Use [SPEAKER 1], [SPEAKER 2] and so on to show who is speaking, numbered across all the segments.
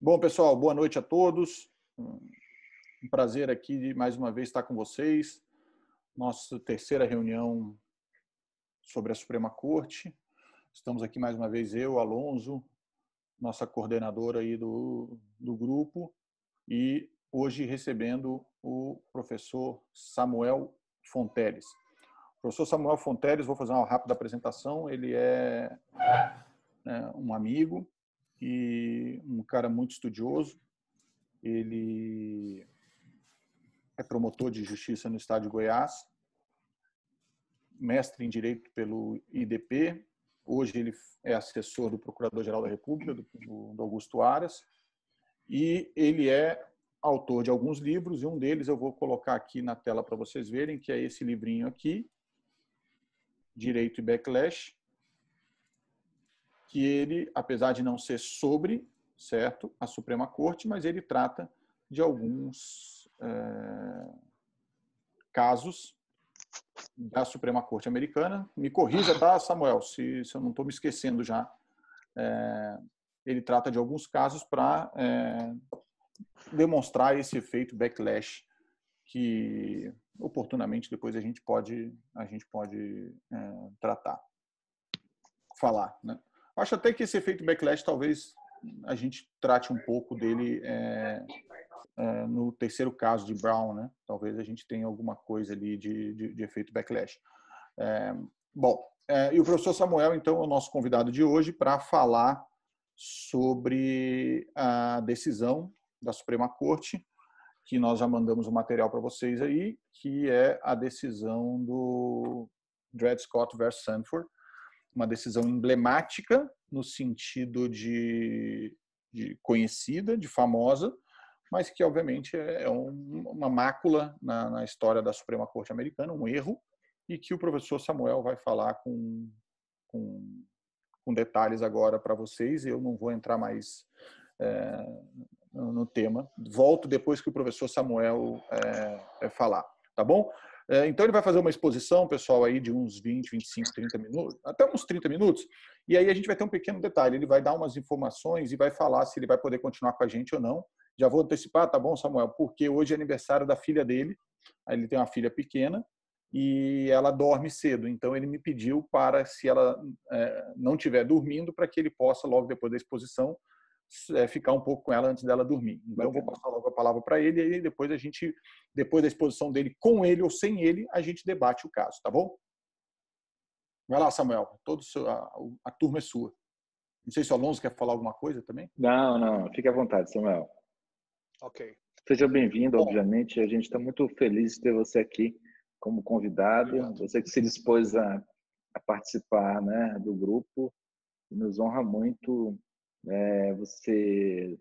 [SPEAKER 1] Bom, pessoal, boa noite a todos. Um prazer aqui, mais uma vez, estar com vocês. Nossa terceira reunião sobre a Suprema Corte. Estamos aqui mais uma vez, eu, Alonso, nossa coordenadora aí do grupo, e hoje recebendo o professor Samuel Fonteles. O professor Samuel Fonteles, vou fazer uma rápida apresentação, ele é um amigo e um cara muito estudioso. Ele é promotor de justiça no estado de Goiás, mestre em Direito pelo IDP. Hoje ele é assessor do Procurador-Geral da República, do Augusto Aras, e ele é autor de alguns livros, e um deles eu vou colocar aqui na tela para vocês verem, que é esse livrinho aqui, Direito e Backlash, que ele, apesar de não ser sobre, certo, a Suprema Corte, mas ele trata de alguns casos da Suprema Corte Americana. Me corrija, tá, Samuel, se eu não estou me esquecendo já. Ele trata de alguns casos para demonstrar esse efeito backlash que, oportunamente, depois a gente pode tratar, falar, né? Acho até que esse efeito backlash, talvez a gente trate um pouco dele no terceiro caso de Brown, né? Talvez a gente tenha alguma coisa ali de efeito backlash. E o professor Samuel, então, é o nosso convidado de hoje para falar sobre a decisão da Suprema Corte, que nós já mandamos o material para vocês aí, que é a decisão do Dred Scott versus Sandford, uma decisão emblemática no sentido de conhecida, de famosa, mas que, obviamente, é uma mácula na história da Suprema Corte Americana, um erro, e que o professor Samuel vai falar com detalhes agora para vocês. Eu não vou entrar mais no tema. Volto depois que o professor Samuel falar, tá bom? Então, ele vai fazer uma exposição, pessoal, aí de uns 20, 25, 30 minutos, até uns 30 minutos, e aí a gente vai ter um pequeno detalhe. Ele vai dar umas informações e vai falar se ele vai poder continuar com a gente ou não. Já vou antecipar, tá bom, Samuel? Porque hoje é aniversário da filha dele. Ele tem uma filha pequena e ela dorme cedo. Então, ele me pediu para, se ela não estiver dormindo, para que ele possa, logo depois da exposição, ficar um pouco com ela antes dela dormir. Então, eu vou passar logo a palavra para ele e aí depois depois da exposição dele, com ele ou sem ele, a gente debate o caso, tá bom? Vai lá, Samuel. A turma é sua. Não sei se o Alonso quer falar alguma coisa também.
[SPEAKER 2] Não. Fique à vontade, Samuel.
[SPEAKER 3] Ok.
[SPEAKER 2] Seja bem-vindo, obviamente. A gente está muito feliz de ter você aqui como convidado.
[SPEAKER 1] Obrigado.
[SPEAKER 2] Você que se dispôs a participar, né, do grupo. Nos honra muito você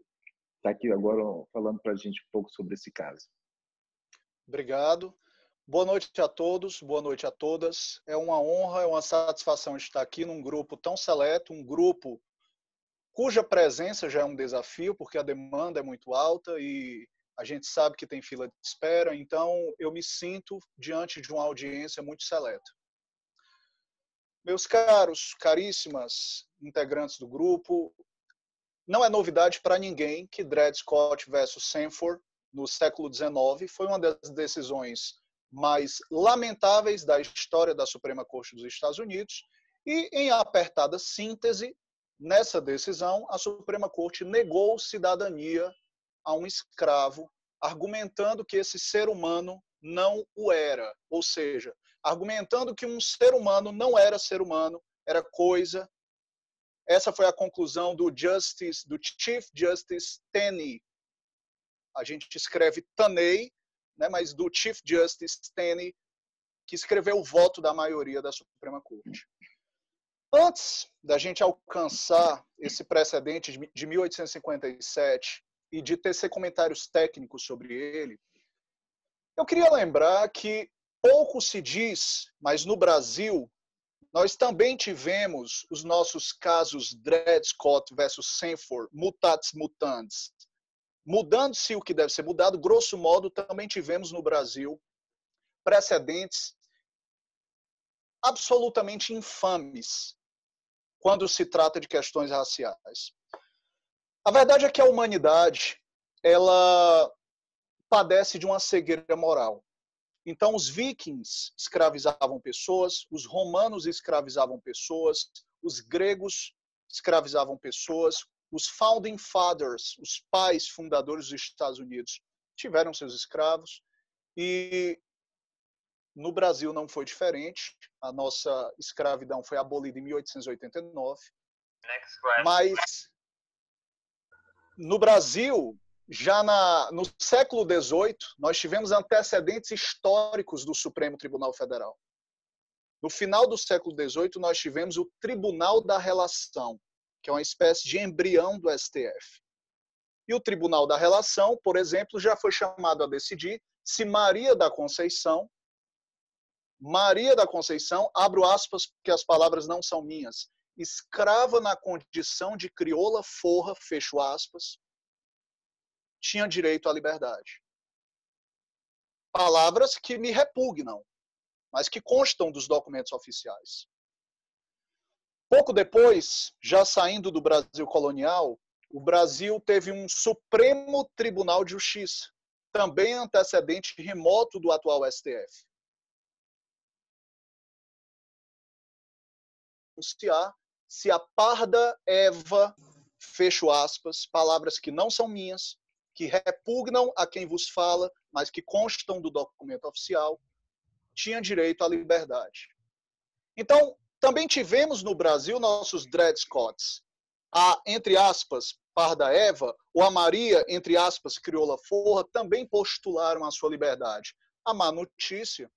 [SPEAKER 2] estar aqui agora falando para a gente um pouco sobre esse caso.
[SPEAKER 3] Obrigado. Boa noite a todos, boa noite a todas. É uma honra, é uma satisfação estar aqui num grupo tão seleto, um grupo cuja presença já é um desafio, porque a demanda é muito alta e a gente sabe que tem fila de espera, então eu me sinto diante de uma audiência muito seleta. Meus caros, caríssimas integrantes do grupo, não é novidade para ninguém que Dred Scott versus Sandford, no século XIX, foi uma das decisões mais lamentáveis da história da Suprema Corte dos Estados Unidos e, em apertada síntese, nessa decisão, a Suprema Corte negou cidadania a um escravo, argumentando que esse ser humano não o era, ou seja, argumentando que um ser humano não era ser humano, era coisa. Essa foi a conclusão do Chief Justice Taney. A gente escreve Taney, né, mas do Chief Justice Taney, que escreveu o voto da maioria da Suprema Corte. Antes da gente alcançar esse precedente de 1857 e de tecer comentários técnicos sobre ele, eu queria lembrar que pouco se diz, mas no Brasil nós também tivemos os nossos casos Dred Scott versus Sandford, mutatis mutandis. Mudando-se o que deve ser mudado, grosso modo, também tivemos no Brasil precedentes absolutamente infames quando se trata de questões raciais. A verdade é que a humanidade, ela padece de uma cegueira moral. Então, os vikings escravizavam pessoas, os romanos escravizavam pessoas, os gregos escravizavam pessoas, os founding fathers, os pais fundadores dos Estados Unidos, tiveram seus escravos, e no Brasil não foi diferente. A nossa escravidão foi abolida em 1889. Mas no Brasil, já no século XVIII, nós tivemos antecedentes históricos do Supremo Tribunal Federal. No final do século XVIII, nós tivemos o Tribunal da Relação, que é uma espécie de embrião do STF. E o Tribunal da Relação, por exemplo, já foi chamado a decidir se Maria da Conceição, abro aspas porque as palavras não são minhas, escrava na condição de crioula forra, fecho aspas, tinha direito à liberdade. Palavras que me repugnam, mas que constam dos documentos oficiais. Pouco depois, já saindo do Brasil colonial, o Brasil teve um Supremo Tribunal de Justiça, também antecedente remoto do atual STF. Se a parda Eva, fecho aspas, palavras que não são minhas, que repugnam a quem vos fala, mas que constam do documento oficial, tinha direito à liberdade. Então, também tivemos no Brasil nossos Dred Scotts. A, entre aspas, parda Eva, ou a Maria, entre aspas, crioula forra, também postularam a sua liberdade. A má notícia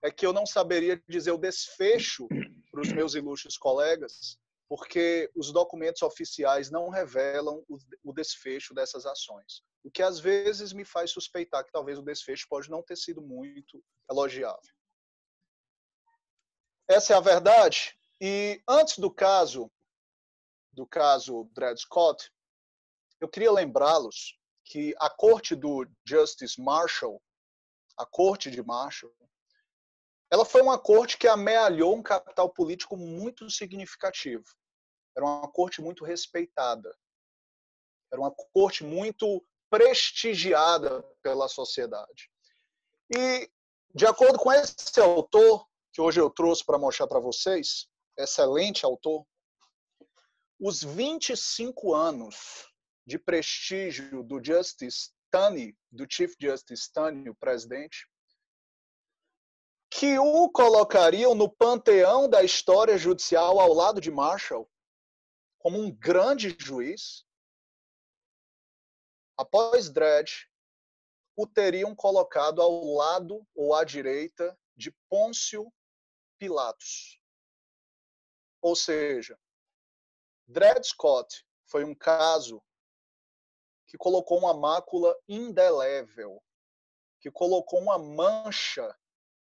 [SPEAKER 3] é que eu não saberia dizer o desfecho para os meus ilustres colegas, porque os documentos oficiais não revelam o desfecho dessas ações. O que às vezes me faz suspeitar que talvez o desfecho pode não ter sido muito elogiável. Essa é a verdade. E antes do caso Dred Scott, eu queria lembrá-los que a corte do Justice Marshall, a corte de Marshall, ela foi uma corte que amealhou um capital político muito significativo. Era uma corte muito respeitada. Era uma corte muito prestigiada pela sociedade. E, de acordo com esse autor, que hoje eu trouxe para mostrar para vocês, excelente autor, os 25 anos de prestígio do Justice Taney, do Chief Justice Taney, o presidente, que o colocariam no panteão da história judicial ao lado de Marshall, como um grande juiz, após Dred, o teriam colocado ao lado ou à direita de Pôncio Pilatos. Ou seja, Dred Scott foi um caso que colocou uma mácula indelével, que colocou uma mancha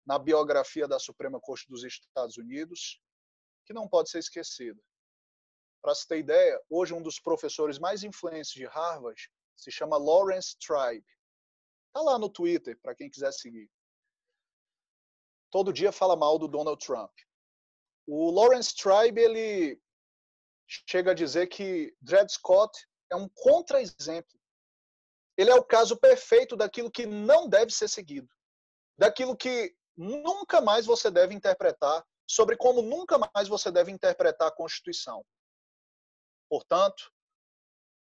[SPEAKER 3] na biografia da Suprema Corte dos Estados Unidos, que não pode ser esquecida. Para se ter ideia, hoje um dos professores mais influentes de Harvard se chama Lawrence Tribe. Está lá no Twitter, para quem quiser seguir. Todo dia fala mal do Donald Trump. O Lawrence Tribe, ele chega a dizer que Dred Scott é um contra-exemplo. Ele é o caso perfeito daquilo que não deve ser seguido. Daquilo que nunca mais você deve interpretar, sobre como nunca mais você deve interpretar a Constituição. Portanto,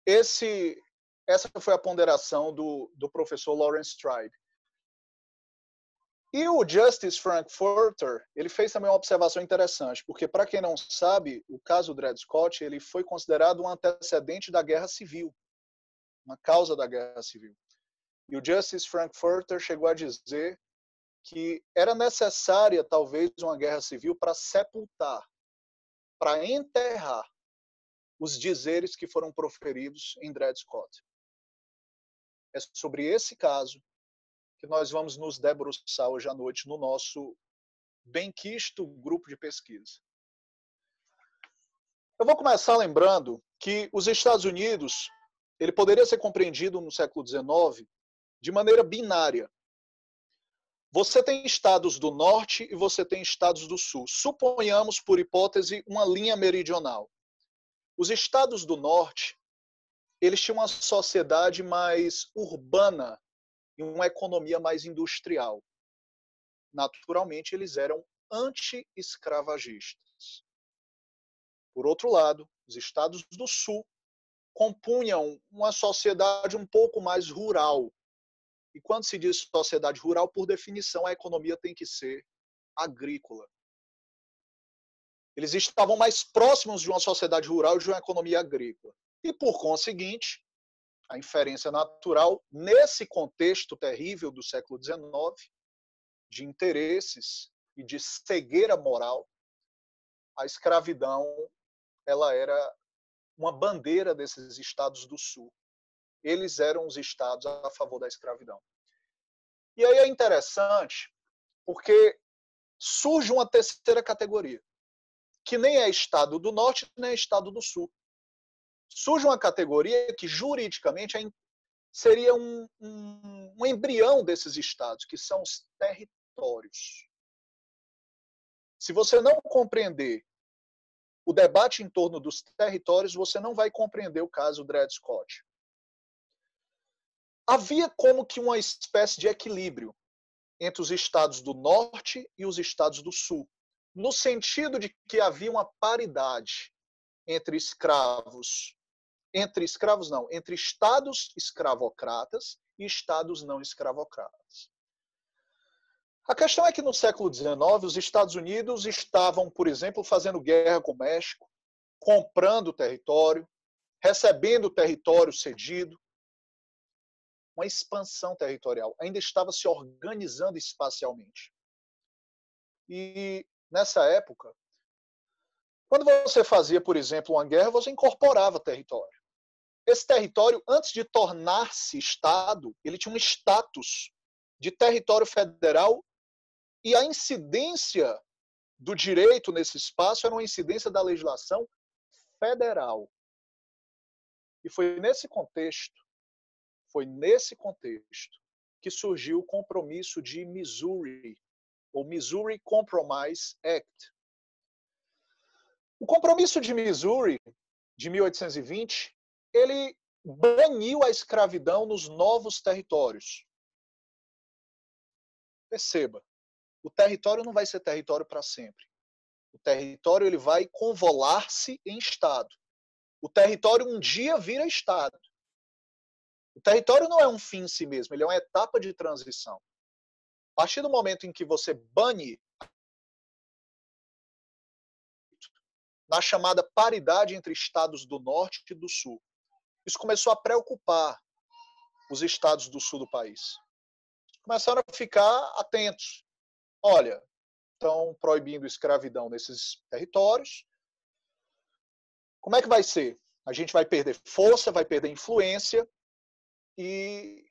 [SPEAKER 3] essa foi a ponderação do professor Lawrence Tribe. E o Justice Frankfurter, ele fez também uma observação interessante, porque, para quem não sabe, o caso Dred Scott, ele foi considerado um antecedente da Guerra Civil, uma causa da Guerra Civil. E o Justice Frankfurter chegou a dizer que era necessária, talvez, uma guerra civil para sepultar, para enterrar os dizeres que foram proferidos em Dred Scott. É sobre esse caso que nós vamos nos debruçar hoje à noite no nosso benquisto grupo de pesquisa. Eu vou começar lembrando que os Estados Unidos, ele poderia ser compreendido no século XIX de maneira binária. Você tem estados do norte e você tem estados do sul. Suponhamos, por hipótese, uma linha meridional. Os estados do norte eles tinham uma sociedade mais urbana e uma economia mais industrial. Naturalmente, eles eram anti-escravagistas. Por outro lado, os estados do sul compunham uma sociedade um pouco mais rural. E quando se diz sociedade rural, por definição, a economia tem que ser agrícola. Eles estavam mais próximos de uma sociedade rural e de uma economia agrícola. E, por conseguinte, a inferência natural, nesse contexto terrível do século XIX, de interesses e de cegueira moral, a escravidão ela era uma bandeira desses estados do sul. Eles eram os estados a favor da escravidão. E aí é interessante, porque surge uma terceira categoria, que nem é estado do norte, nem é estado do sul. Surge uma categoria que, juridicamente, seria um embrião desses estados, que são os territórios. Se você não compreender o debate em torno dos territórios, você não vai compreender o caso Dred Scott. Havia como que uma espécie de equilíbrio entre os estados do norte e os estados do sul, no sentido de que havia uma paridade entre entre estados escravocratas e estados não escravocratas. A questão é que no século XIX, os Estados Unidos estavam, por exemplo, fazendo guerra com o México, comprando território, recebendo território cedido, uma expansão territorial, ainda estava se organizando espacialmente. E nessa época, quando você fazia, por exemplo, uma guerra, você incorporava território. Esse território, antes de tornar-se Estado, ele tinha um status de território federal e a incidência do direito nesse espaço era uma incidência da legislação federal. E foi nesse contexto que surgiu o Compromisso de Missouri, ou Missouri Compromise Act. O Compromisso de Missouri, de 1820, ele baniu a escravidão nos novos territórios. Perceba, o território não vai ser território para sempre. O território ele vai convolar-se em Estado. O território um dia vira Estado. O território não é um fim em si mesmo, ele é uma etapa de transição. A partir do momento em que você bane na chamada paridade entre estados do norte e do sul, isso começou a preocupar os estados do sul do país. Começaram a ficar atentos. Olha, estão proibindo escravidão nesses territórios. Como é que vai ser? A gente vai perder força, vai perder influência e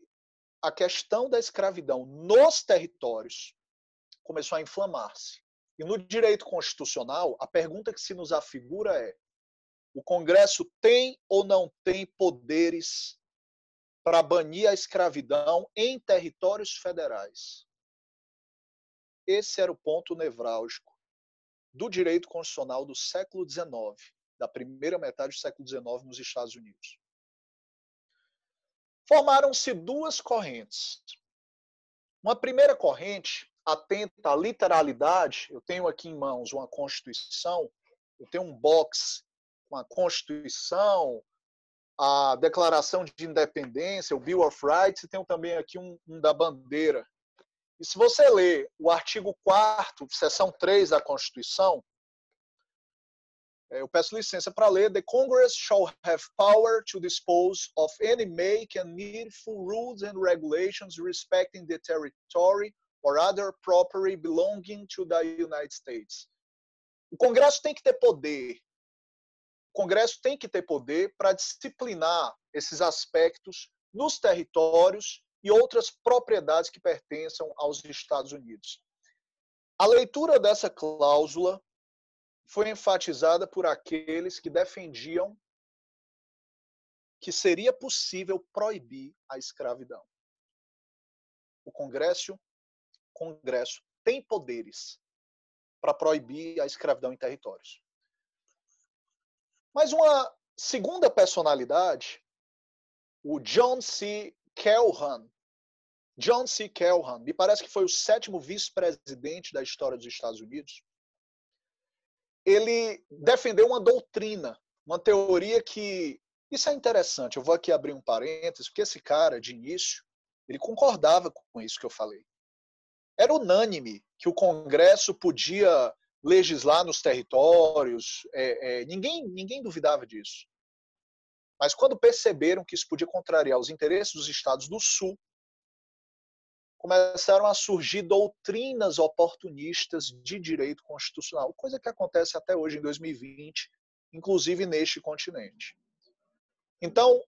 [SPEAKER 3] a questão da escravidão nos territórios começou a inflamar-se. E no direito constitucional, a pergunta que se nos afigura é: o Congresso tem ou não tem poderes para banir a escravidão em territórios federais? Esse era o ponto nevrálgico do direito constitucional do século XIX, da primeira metade do século XIX nos Estados Unidos. Formaram-se duas correntes. Uma primeira corrente atenta à literalidade. Eu tenho aqui em mãos uma Constituição, eu tenho um box com a Constituição, a Declaração de Independência, o Bill of Rights, e tenho também aqui um da bandeira. E se você ler o artigo 4º, seção 3 da Constituição, eu peço licença para ler: The Congress shall have power to dispose of any make and needful rules and regulations respecting the territory or other property belonging to the United States. O Congresso tem que ter poder. O Congresso tem que ter poder para disciplinar esses aspectos nos territórios e outras propriedades que pertençam aos Estados Unidos. A leitura dessa cláusula foi enfatizada por aqueles que defendiam que seria possível proibir a escravidão. O Congresso tem poderes para proibir a escravidão em territórios. Mas uma segunda personalidade o John C. Calhoun. John C. Calhoun, me parece que foi o 7º vice-presidente da história dos Estados Unidos. Ele defendeu uma doutrina, uma teoria que... Isso é interessante, eu vou aqui abrir um parênteses, porque esse cara, de início, ele concordava com isso que eu falei. Era unânime que o Congresso podia legislar nos territórios, ninguém duvidava disso. Mas quando perceberam que isso podia contrariar os interesses dos estados do Sul, começaram a surgir doutrinas oportunistas de direito constitucional, coisa que acontece até hoje, em 2020, inclusive neste continente. Então,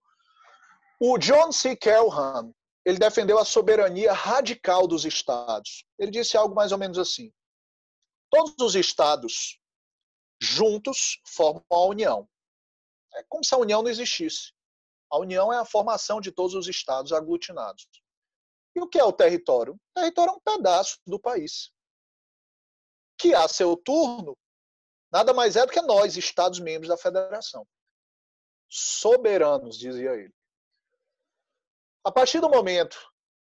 [SPEAKER 3] o John C. Calhoun, ele defendeu a soberania radical dos estados. Ele disse algo mais ou menos assim: todos os estados juntos formam a União. É como se a União não existisse. A União é a formação de todos os estados aglutinados. E o que é o território? O território é um pedaço do país, que, a seu turno, nada mais é do que nós, estados-membros da federação. Soberanos, dizia ele. A partir do momento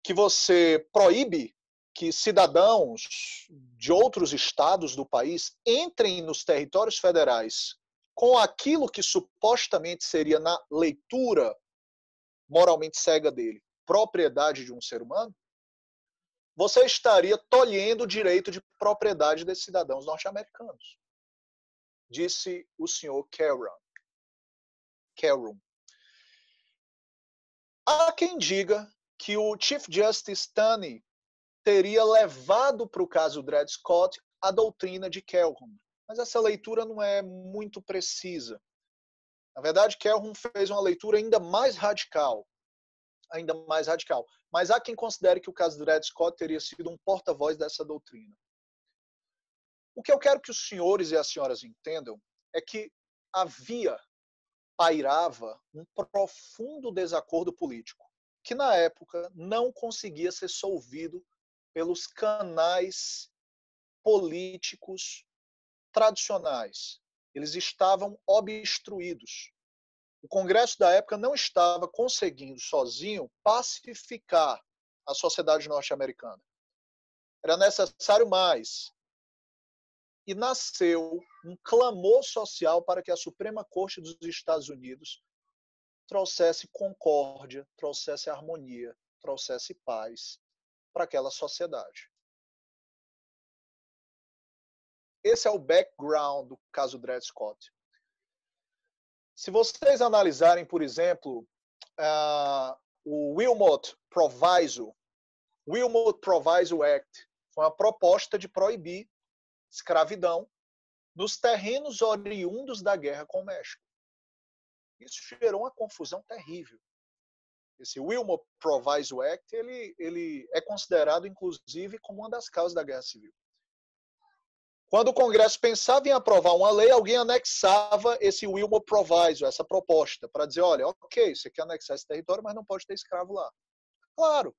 [SPEAKER 3] que você proíbe que cidadãos de outros estados do país entrem nos territórios federais com aquilo que supostamente seria, na leitura moralmente cega dele, propriedade de um ser humano, você estaria tolhendo o direito de propriedade desses cidadãos norte-americanos, disse o senhor Calhoun. Há quem diga que o Chief Justice Taney teria levado para o caso Dred Scott a doutrina de Calhoun, mas essa leitura não é muito precisa. Na verdade, Calhoun fez uma leitura ainda mais radical. Mas há quem considere que o caso Dred Scott teria sido um porta-voz dessa doutrina. O que eu quero que os senhores e as senhoras entendam é que pairava um profundo desacordo político, que na época não conseguia ser solvido pelos canais políticos tradicionais. Eles estavam obstruídos. O Congresso da época não estava conseguindo sozinho pacificar a sociedade norte-americana. Era necessário mais. E nasceu um clamor social para que a Suprema Corte dos Estados Unidos trouxesse concórdia, trouxesse harmonia, trouxesse paz para aquela sociedade. Esse é o background do caso Dred Scott. Se vocês analisarem, por exemplo, o Wilmot Proviso Act, foi uma proposta de proibir escravidão nos terrenos oriundos da guerra com o México. Isso gerou uma confusão terrível. Esse Wilmot Proviso Act, ele é considerado, inclusive, como uma das causas da Guerra Civil. Quando o Congresso pensava em aprovar uma lei, alguém anexava esse Wilmot Proviso, essa proposta, para dizer, olha, ok, você quer anexar esse território, mas não pode ter escravo lá. Claro,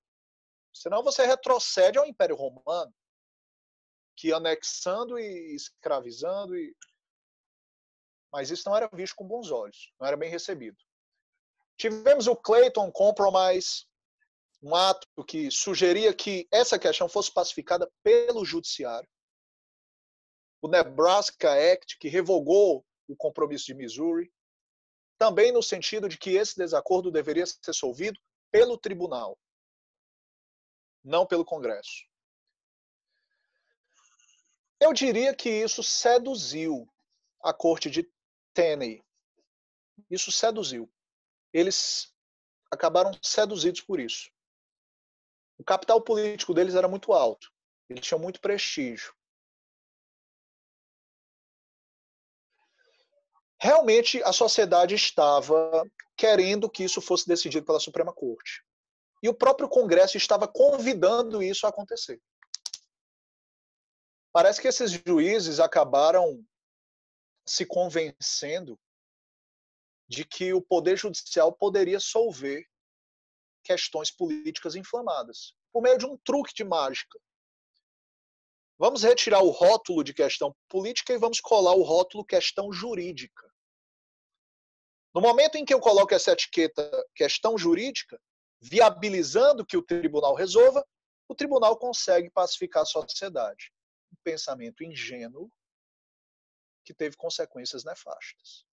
[SPEAKER 3] senão você retrocede ao Império Romano, que anexando e escravizando, mas isso não era visto com bons olhos, não era bem recebido. Tivemos o Clayton Compromise, um ato que sugeria que essa questão fosse pacificada pelo judiciário. O Nebraska Act, que revogou o compromisso de Missouri, também no sentido de que esse desacordo deveria ser solvido pelo tribunal, não pelo Congresso. Eu diria que isso seduziu a corte de Taney. Isso seduziu. Eles acabaram seduzidos por isso. O capital político deles era muito alto. Eles tinham muito prestígio. Realmente, a sociedade estava querendo que isso fosse decidido pela Suprema Corte. E o próprio Congresso estava convidando isso a acontecer. Parece que esses juízes acabaram se convencendo de que o Poder Judicial poderia solver questões políticas inflamadas, por meio de um truque de mágica. Vamos retirar o rótulo de questão política e vamos colar o rótulo questão jurídica. No momento em que eu coloco essa etiqueta questão jurídica, viabilizando que o tribunal resolva, o tribunal consegue pacificar a sociedade. Um pensamento ingênuo que teve consequências nefastas.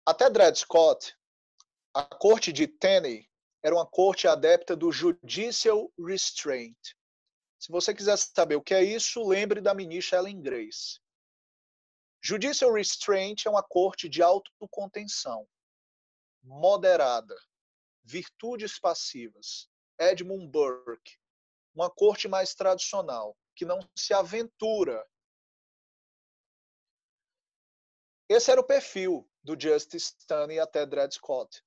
[SPEAKER 3] Até Dred Scott, a corte de Taney era uma corte adepta do Judicial Restraint. Se você quiser saber o que é isso, lembre da ministra Ellen Grace. Judicial Restraint é uma corte de autocontenção, moderada, virtudes passivas. Edmund Burke, uma corte mais tradicional, que não se aventura. Esse era o perfil do Justice Taney até Dred Scott.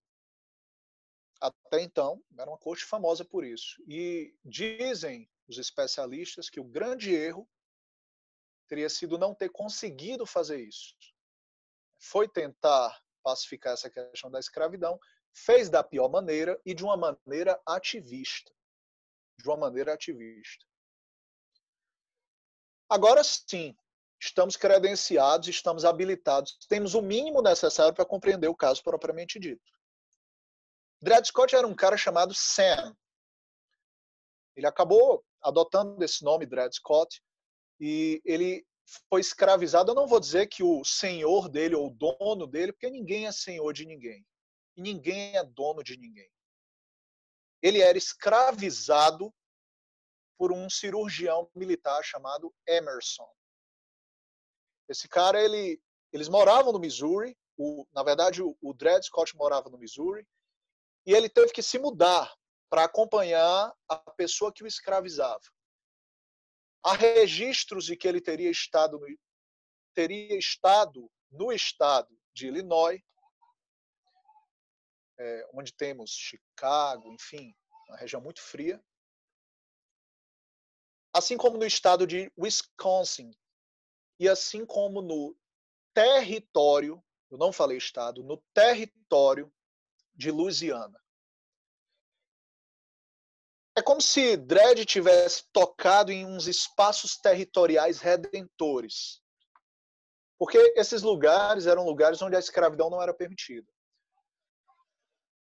[SPEAKER 3] Até então, era uma corte famosa por isso. E dizem os especialistas que o grande erro teria sido não ter conseguido fazer isso. Foi tentar pacificar essa questão da escravidão, fez da pior maneira e de uma maneira ativista. Agora sim, estamos credenciados, estamos habilitados, temos o mínimo necessário para compreender o caso propriamente dito. Dred Scott era um cara chamado Sam. Ele acabou adotando esse nome, Dred Scott, e ele foi escravizado. Eu não vou dizer que o senhor dele ou o dono dele, porque ninguém é senhor de ninguém. E ninguém é dono de ninguém. Ele era escravizado por um cirurgião militar chamado Emerson. Esse cara, eles moravam no Missouri. Na verdade, o Dred Scott morava no Missouri. E ele teve que se mudar para acompanhar a pessoa que o escravizava. Há registros de que ele teria estado no estado de Illinois, onde temos Chicago, enfim, uma região muito fria. Assim como no estado de Wisconsin. E assim como no território, eu não falei estado, no território de Louisiana. É como se Dred tivesse tocado em uns espaços territoriais redentores. Porque esses lugares eram lugares onde a escravidão não era permitida.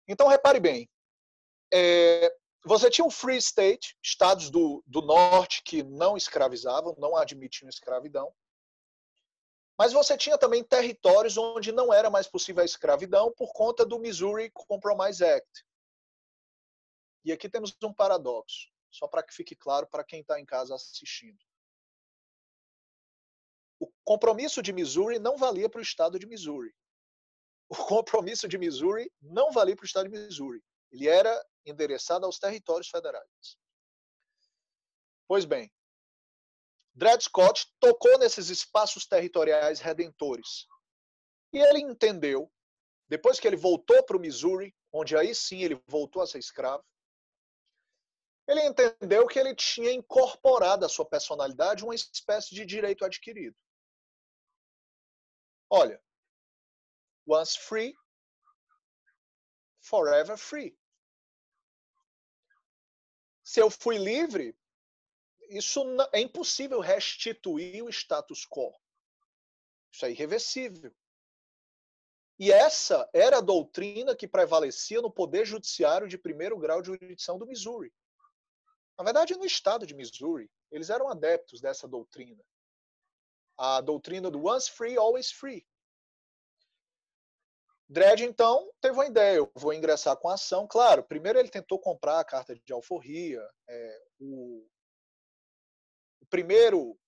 [SPEAKER 3] Então, repare bem. Você tinha o Free State, estados do norte que não escravizavam, não admitiam escravidão. Mas você tinha também territórios onde não era mais possível a escravidão por conta do Missouri Compromise Act. E aqui temos um paradoxo, só para que fique claro para quem está em casa assistindo. O compromisso de Missouri não valia para o estado de Missouri. O compromisso de Missouri não valia para o estado de Missouri. Ele era endereçado aos territórios federais. Pois bem, Dred Scott tocou nesses espaços territoriais redentores. E ele entendeu, depois que ele voltou para o Missouri, onde aí sim ele voltou a ser escravo, ele entendeu que ele tinha incorporado à sua personalidade uma espécie de direito adquirido. Olha, once free, forever free. Se eu fui livre, isso é impossível restituir o status quo. Isso é irreversível. E essa era a doutrina que prevalecia no Poder Judiciário de primeiro grau de jurisdição do Missouri. Na verdade, no estado de Missouri, eles eram adeptos dessa doutrina. A doutrina do once free, always free. Dred, então, teve uma ideia. Eu vou ingressar com a ação. Claro, primeiro ele tentou comprar a carta de alforria. O primeiro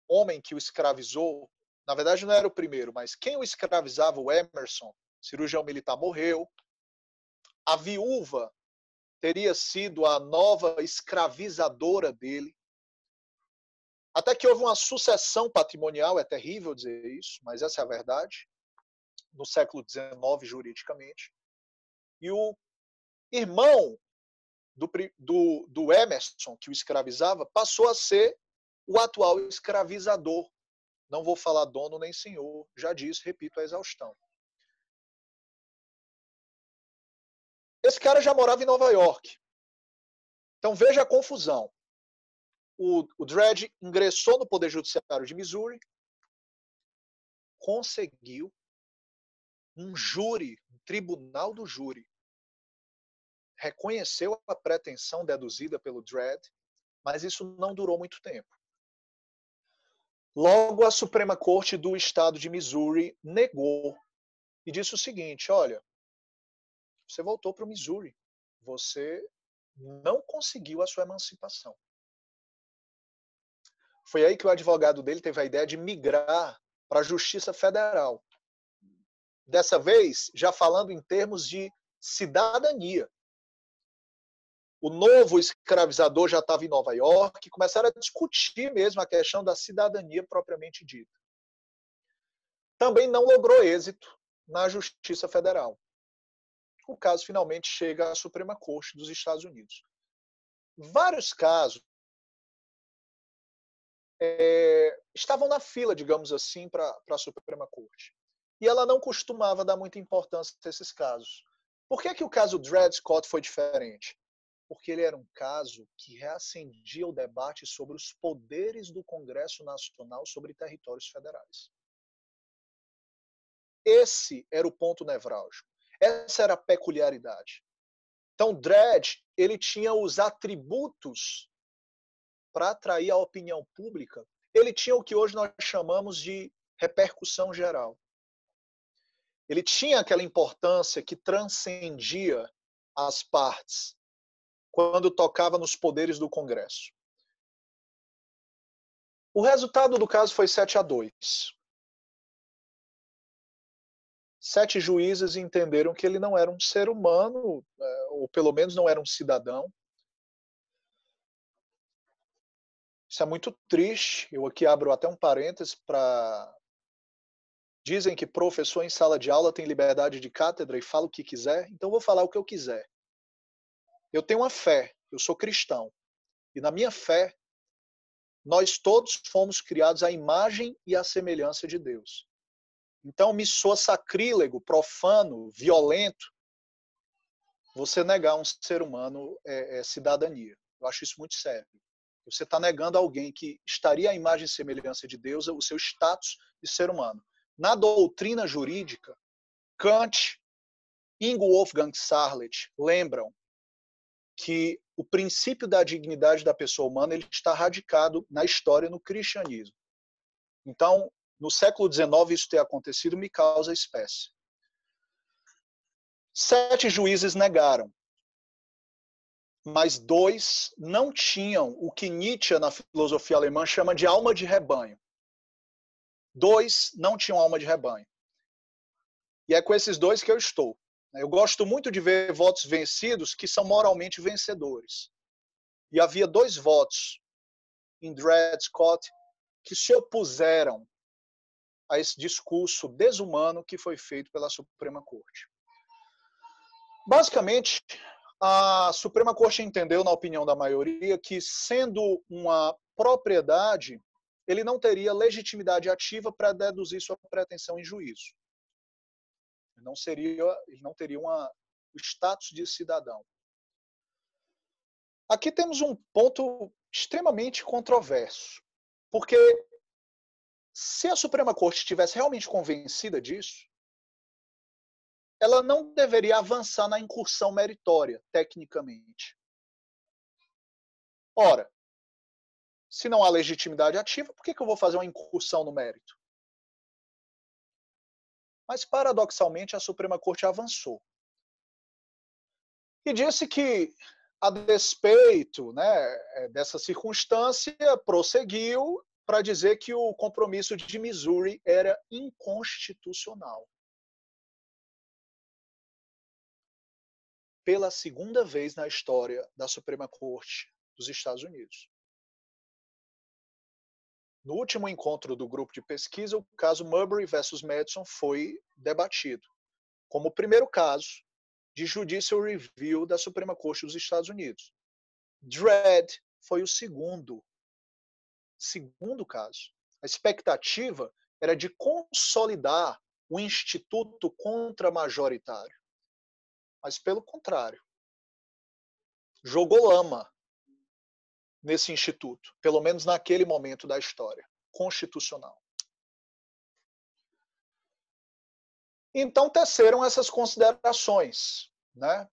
[SPEAKER 3] homem que o escravizou, na verdade não era o primeiro, mas quem o escravizava, o Emerson, cirurgião militar, morreu. A viúva teria sido a nova escravizadora dele. Até que houve uma sucessão patrimonial, é terrível dizer isso, mas essa é a verdade, no século XIX, juridicamente. E o irmão do Emerson, que o escravizava, passou a ser o atual escravizador. Não vou falar dono nem senhor, já disse, repito a exaustão. Esse cara já morava em Nova York. Então veja a confusão. O Dred ingressou no Poder Judiciário de Missouri, conseguiu um júri, um tribunal do júri, reconheceu a pretensão deduzida pelo Dredd, mas isso não durou muito tempo. Logo, a Suprema Corte do Estado de Missouri negou e disse o seguinte: olha, você voltou para o Missouri, você não conseguiu a sua emancipação. Foi aí que o advogado dele teve a ideia de migrar para a Justiça Federal. Dessa vez, já falando em termos de cidadania. O novo escravizador já estava em Nova York e começaram a discutir mesmo a questão da cidadania propriamente dita. Também não logrou êxito na Justiça Federal. O caso finalmente chega à Suprema Corte dos Estados Unidos. Vários casos estavam na fila, digamos assim, para a Suprema Corte. E ela não costumava dar muita importância a esses casos. Por que o caso Dred Scott foi diferente? Porque ele era um caso que reacendia o debate sobre os poderes do Congresso Nacional sobre territórios federais. Esse era o ponto nevrálgico. Essa era a peculiaridade. Então, Dredd, ele tinha os atributos para atrair a opinião pública. Ele tinha o que hoje nós chamamos de repercussão geral. Ele tinha aquela importância que transcendia as partes quando tocava nos poderes do Congresso. O resultado do caso foi 7-2. 7 juízes entenderam que ele não era um ser humano, ou pelo menos não era um cidadão. Isso é muito triste. Eu aqui abro até um parênteses para... Dizem que professor em sala de aula tem liberdade de cátedra e fala o que quiser, então eu vou falar o que eu quiser. Eu tenho uma fé, eu sou cristão. E na minha fé, nós todos fomos criados à imagem e à semelhança de Deus. Então me soa sacrílego, profano, violento, você negar a um ser humano cidadania. Eu acho isso muito sério. Você está negando a alguém que estaria à imagem e semelhança de Deus o seu status de ser humano. Na doutrina jurídica, Kant e Wolfgang Sarlet lembram que o princípio da dignidade da pessoa humana ele está radicado na história, no cristianismo. Então, no século XIX, isso ter acontecido me causa espécie. 7 juízes negaram, mas 2 não tinham o que Nietzsche, na filosofia alemã, chama de alma de rebanho. 2 não tinham alma de rebanho. E é com esses 2 que eu estou. Eu gosto muito de ver votos vencidos que são moralmente vencedores. E havia 2 votos em Dred Scott que se opuseram a esse discurso desumano que foi feito pela Suprema Corte. Basicamente, a Suprema Corte entendeu, na opinião da maioria, que sendo uma propriedade, ele não teria legitimidade ativa para deduzir sua pretensão em juízo. Ele não teria o status de cidadão. Aqui temos um ponto extremamente controverso, porque se a Suprema Corte estivesse realmente convencida disso, ela não deveria avançar na incursão meritória, tecnicamente. Ora, se não há legitimidade ativa, por que eu vou fazer uma incursão no mérito? Mas, paradoxalmente, a Suprema Corte avançou. E disse que, a despeito, dessa circunstância, prosseguiu para dizer que o compromisso de Missouri era inconstitucional. Pela segunda vez na história da Suprema Corte dos Estados Unidos. No último encontro do grupo de pesquisa, o caso Marbury versus Madison foi debatido como o primeiro caso de judicial review da Suprema Corte dos Estados Unidos. Dredd foi o segundo caso. A expectativa era de consolidar o instituto contramajoritário. Mas, pelo contrário, jogou lama nesse instituto, pelo menos naquele momento da história constitucional. Então teceram essas considerações, né?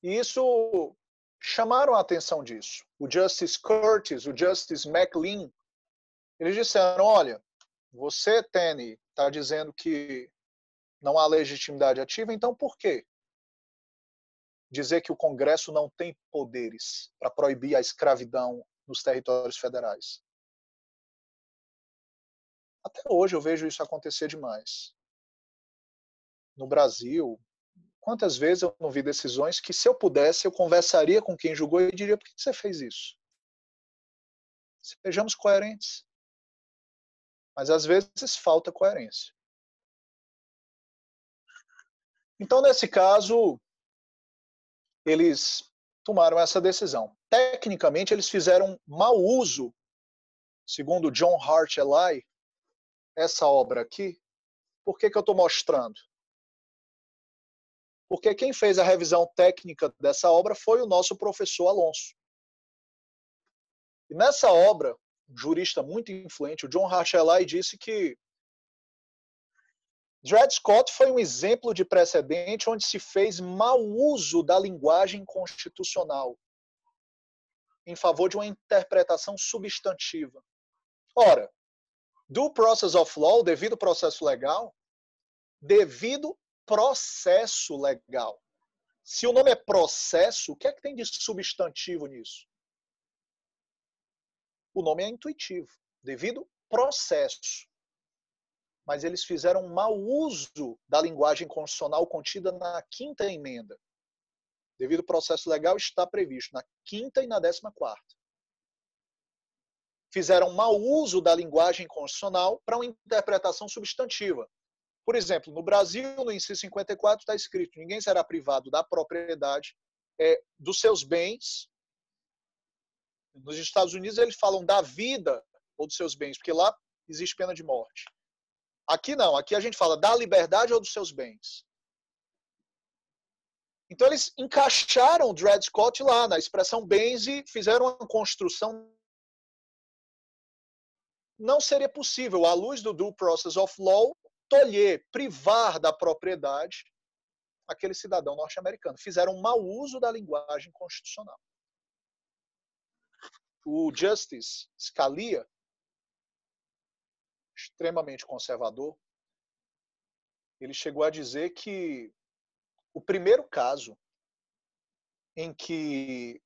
[SPEAKER 3] E isso chamaram a atenção disso. O Justice Curtis, o Justice McLean, eles disseram, olha, você, Tenney, está dizendo que não há legitimidade ativa, então por quê? Dizer que o Congresso não tem poderes para proibir a escravidão nos territórios federais. Até hoje eu vejo isso acontecer demais. No Brasil, quantas vezes eu não vi decisões que, se eu pudesse, eu conversaria com quem julgou e diria, por que você fez isso? Sejamos coerentes. Mas às vezes falta coerência. Então, nesse caso, eles tomaram essa decisão. Tecnicamente, eles fizeram mau uso, segundo John Hart Ely, essa obra aqui. Por que eu estou mostrando? Porque quem fez a revisão técnica dessa obra foi o nosso professor Alonso. E nessa obra, um jurista muito influente, o John Hart Ely, disse que Dred Scott foi um exemplo de precedente onde se fez mau uso da linguagem constitucional em favor de uma interpretação substantiva. Ora, due process of law, devido processo legal, devido processo legal. Se o nome é processo, o que é que tem de substantivo nisso? O nome é intuitivo, devido processo. Mas eles fizeram um mau uso da linguagem constitucional contida na 5ª emenda. Devido ao processo legal, está previsto na 5ª e na 14ª. Fizeram um mau uso da linguagem constitucional para uma interpretação substantiva. Por exemplo, no Brasil, no inciso 54, está escrito: ninguém será privado da propriedade dos seus bens. Nos Estados Unidos, eles falam da vida ou dos seus bens, porque lá existe pena de morte. Aqui não, aqui a gente fala da liberdade ou dos seus bens. Então eles encaixaram o Dred Scott lá na expressão bens e fizeram uma construção. Não seria possível, à luz do due process of law, tolher, privar da propriedade aquele cidadão norte-americano. Fizeram um mau uso da linguagem constitucional. O Justice Scalia, extremamente conservador, ele chegou a dizer que o primeiro caso em que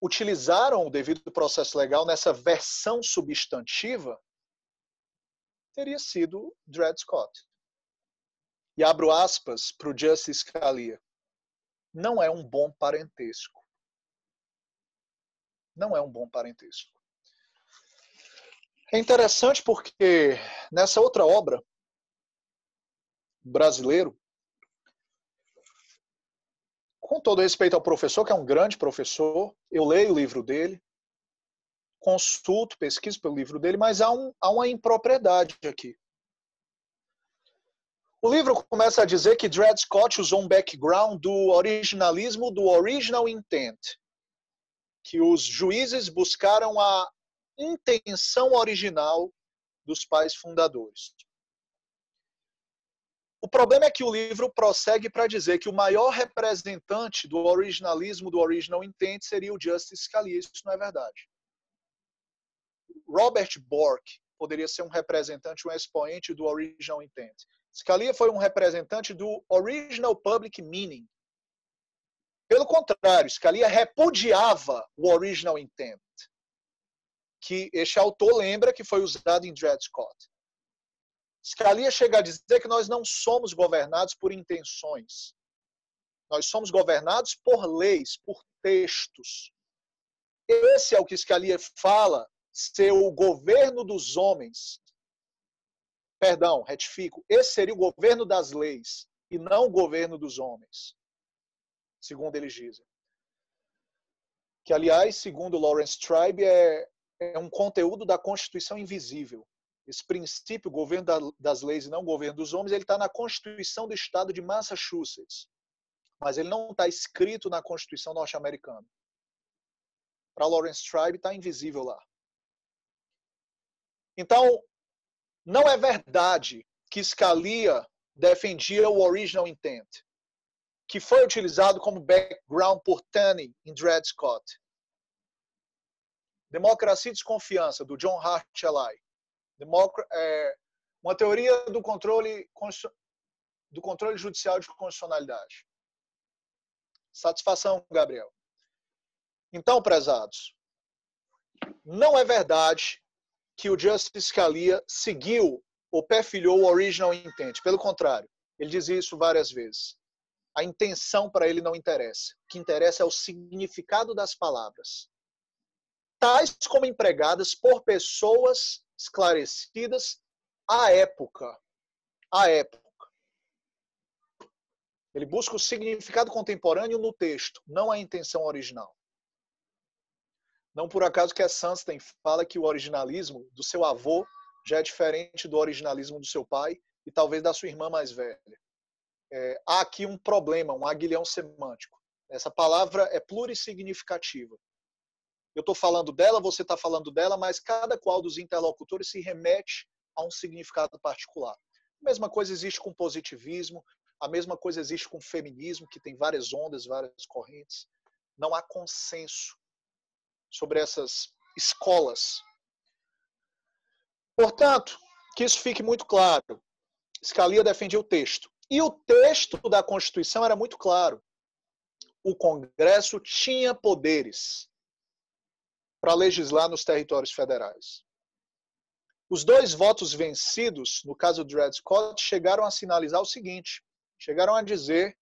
[SPEAKER 3] utilizaram o devido processo legal nessa versão substantiva teria sido Dred Scott. E abro aspas para o Justice Scalia. Não é um bom parentesco. Não é um bom parentesco. É interessante porque nessa outra obra, brasileiro, com todo respeito ao professor, que é um grande professor, eu leio o livro dele, consulto, pesquiso pelo livro dele, mas há uma impropriedade aqui. O livro começa a dizer que Dred Scott usou um background do originalismo, do original intent, que os juízes buscaram a intenção original dos pais fundadores. O problema é que o livro prossegue para dizer que o maior representante do originalismo, do original intent, seria o Justice Scalia. Isso não é verdade. Robert Bork poderia ser um representante, um expoente do original intent. Scalia foi um representante do original public meaning. Pelo contrário, Scalia repudiava o original intent, que este autor lembra que foi usado em Dred Scott. Scalia chega a dizer que nós não somos governados por intenções. Nós somos governados por leis, por textos. Esse é o que Scalia fala ser o governo dos homens. Perdão, retifico. Esse seria o governo das leis e não o governo dos homens, segundo eles dizem. Que, aliás, segundo Lawrence Tribe, é um conteúdo da Constituição invisível. Esse princípio, governo das leis e não governo dos homens, ele está na Constituição do Estado de Massachusetts. Mas ele não está escrito na Constituição norte-americana. Para Lawrence Tribe, está invisível lá. Então, não é verdade que Scalia defendia o original intent, que foi utilizado como background por Tannen em Dred Scott. Democracia e Desconfiança, do John Hart Ely. Uma teoria do controle judicial de constitucionalidade. Satisfação, Gabriel. Então, prezados, não é verdade que o Justice Scalia seguiu ou perfilhou o original intent. Pelo contrário, ele diz isso várias vezes. A intenção para ele não interessa. O que interessa é o significado das palavras, tais como empregadas por pessoas esclarecidas à época. À época. Ele busca o significado contemporâneo no texto, não a intenção original. Não por acaso que Sunstein fala que o originalismo do seu avô já é diferente do originalismo do seu pai e talvez da sua irmã mais velha. Há aqui um problema, um aguilhão semântico. Essa palavra é plurissignificativa. Eu estou falando dela, você está falando dela, mas cada qual dos interlocutores se remete a um significado particular. A mesma coisa existe com positivismo, a mesma coisa existe com feminismo, que tem várias ondas, várias correntes. Não há consenso sobre essas escolas. Portanto, que isso fique muito claro. Scalia defendia o texto. E o texto da Constituição era muito claro. O Congresso tinha poderes para legislar nos territórios federais. Os dois votos vencidos, no caso do Dred Scott, chegaram a sinalizar o seguinte, chegaram a dizer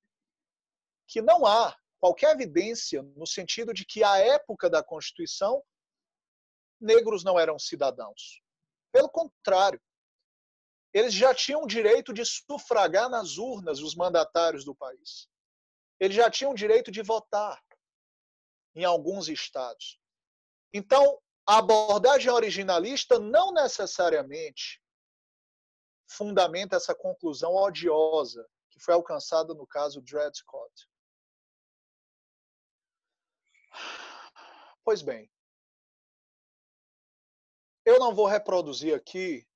[SPEAKER 3] que não há qualquer evidência no sentido de que, à época da Constituição, negros não eram cidadãos. Pelo contrário, eles já tinham o direito de sufragar nas urnas os mandatários do país. Eles já tinham o direito de votar em alguns estados. Então, a abordagem originalista não necessariamente fundamenta essa conclusão odiosa que foi alcançada no caso Dred Scott. Pois bem, eu não vou reproduzir aqui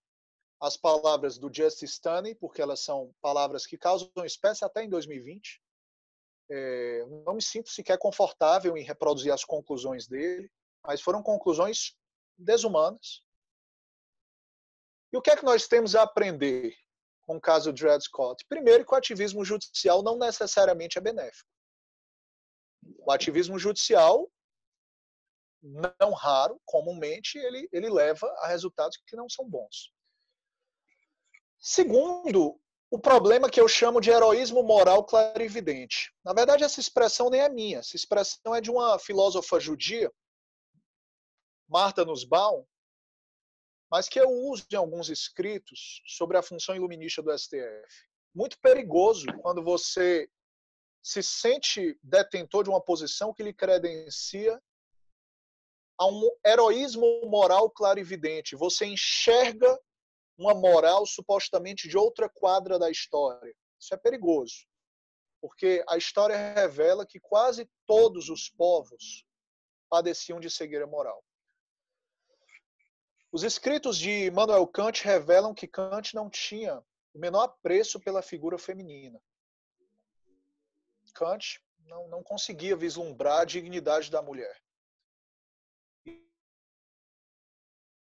[SPEAKER 3] as palavras do Justice Taney, porque elas são palavras que causam espécie até em 2020. Não me sinto sequer confortável em reproduzir as conclusões dele, mas foram conclusões desumanas. E o que é que nós temos a aprender com o caso Dred Scott? Primeiro, que o ativismo judicial não necessariamente é benéfico. O ativismo judicial, não raro, comumente, ele leva a resultados que não são bons. Segundo, o problema que eu chamo de heroísmo moral clarividente. Na verdade, essa expressão nem é minha. Essa expressão é de uma filósofa judia, Martha Nussbaum, mas que eu uso em alguns escritos sobre a função iluminista do STF. Muito perigoso quando você se sente detentor de uma posição que lhe credencia a um heroísmo moral clarividente. Você enxerga uma moral supostamente de outra quadra da história. Isso é perigoso, porque a história revela que quase todos os povos padeciam de cegueira moral. Os escritos de Immanuel Kant revelam que Kant não tinha o menor apreço pela figura feminina. Kant não conseguia vislumbrar a dignidade da mulher.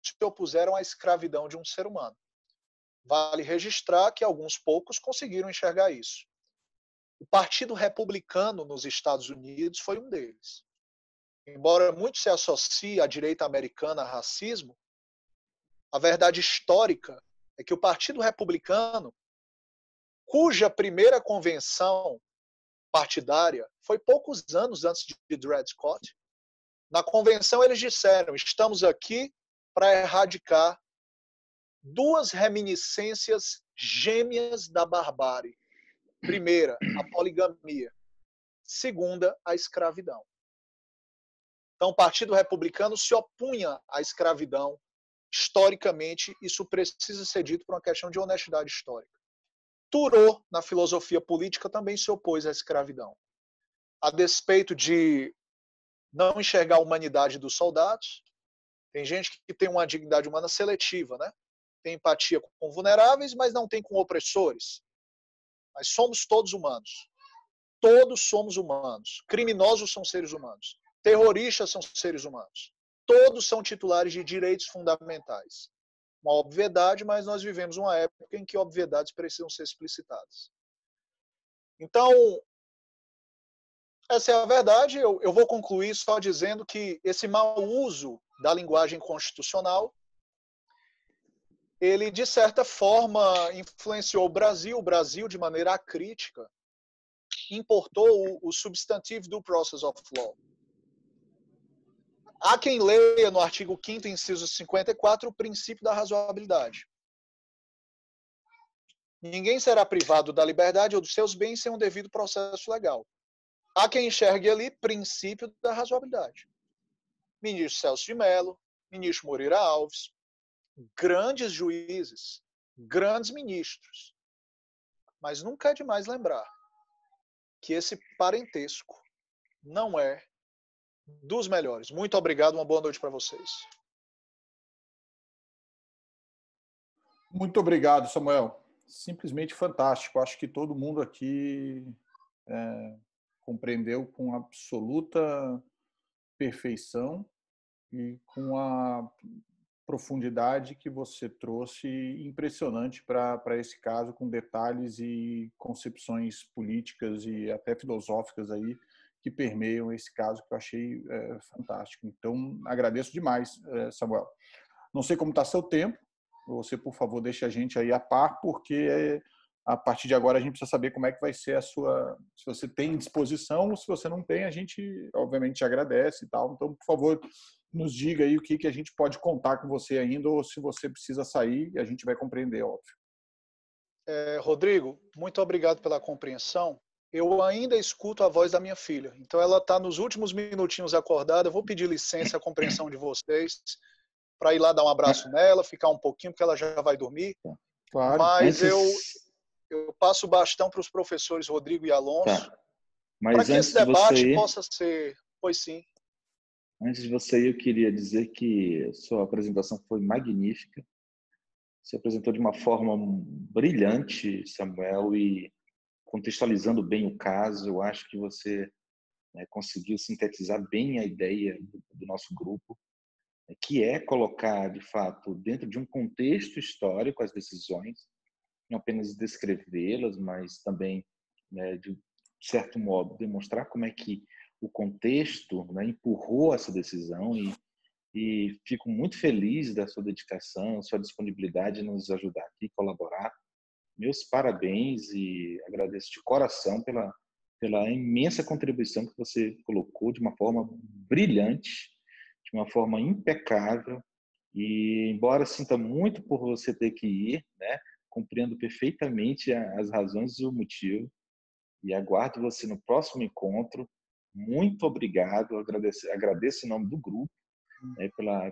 [SPEAKER 3] Se opuseram à escravidão de um ser humano. Vale registrar que alguns poucos conseguiram enxergar isso. O Partido Republicano nos Estados Unidos foi um deles. Embora muito se associe à direita americana a racismo, a verdade histórica é que o Partido Republicano, cuja primeira convenção partidária foi poucos anos antes de Dred Scott, na convenção eles disseram: estamos aqui para erradicar duas reminiscências gêmeas da barbárie. Primeira, a poligamia. Segunda, a escravidão. Então, o Partido Republicano se opunha à escravidão. Historicamente, isso precisa ser dito por uma questão de honestidade histórica. Thoreau, na filosofia política, também se opôs à escravidão. A despeito de não enxergar a humanidade dos soldados, tem gente que tem uma dignidade humana seletiva, né? tem empatia com vulneráveis, mas não tem com opressores. Mas somos todos humanos. Todos somos humanos. Criminosos são seres humanos. Terroristas são seres humanos. Todos são titulares de direitos fundamentais. Uma obviedade, mas nós vivemos uma época em que obviedades precisam ser explicitadas. Então, essa é a verdade. Eu vou concluir só dizendo que esse mau uso da linguagem constitucional, ele, de certa forma, influenciou o Brasil, de maneira acrítica, importou o substantivo due process of law. Há quem leia no artigo 5º, inciso 54, o princípio da razoabilidade. Ninguém será privado da liberdade ou dos seus bens sem um devido processo legal. Há quem enxergue ali princípio da razoabilidade. Ministro Celso de Mello, ministro Moreira Alves, grandes juízes, grandes ministros. Mas nunca é demais lembrar que esse parentesco não é dos melhores. Muito obrigado, uma boa noite para vocês.
[SPEAKER 1] Muito obrigado, Samuel. Simplesmente fantástico. Acho que todo mundo aqui compreendeu com absoluta perfeição e com a profundidade que você trouxe, impressionante para esse caso, com detalhes e concepções políticas e até filosóficas aí que permeiam esse caso, que eu achei fantástico. Então, agradeço demais, Samuel. Não sei como está seu tempo, você, por favor, deixe a gente aí a par, porque a partir de agora a gente precisa saber como é que vai ser a sua... Se você tem disposição ou se você não tem, a gente, obviamente, agradece e tal. Então, por favor, nos diga aí o que a gente pode contar com você ainda, ou se você precisa sair, a gente vai compreender, óbvio.
[SPEAKER 3] Rodrigo, muito obrigado pela compreensão. Eu ainda escuto a voz da minha filha. Então, ela está nos últimos minutinhos acordada. Eu vou pedir licença, a compreensão de vocês, para ir lá dar um abraço nela, ficar um pouquinho, porque ela já vai dormir.
[SPEAKER 1] Claro.
[SPEAKER 3] Mas eu passo o bastão para os professores Rodrigo e Alonso, para que esse debate possa ser... Pois sim.
[SPEAKER 2] Antes de você ir, eu queria dizer que sua apresentação foi magnífica. Você apresentou de uma forma brilhante, Samuel, e contextualizando bem o caso. Eu acho que você conseguiu sintetizar bem a ideia do nosso grupo, que é colocar, de fato, dentro de um contexto histórico as decisões, não apenas descrevê-las, mas também, de certo modo, demonstrar como é que o contexto empurrou essa decisão, e fico muito feliz da sua dedicação, sua disponibilidade em nos ajudar aqui, colaborar. Meus parabéns e agradeço de coração pela imensa contribuição que você colocou de uma forma brilhante, de uma forma impecável, e embora sinta muito por você ter que ir, compreendo perfeitamente as razões e o motivo, e aguardo você no próximo encontro. Muito obrigado, agradeço em nome do grupo,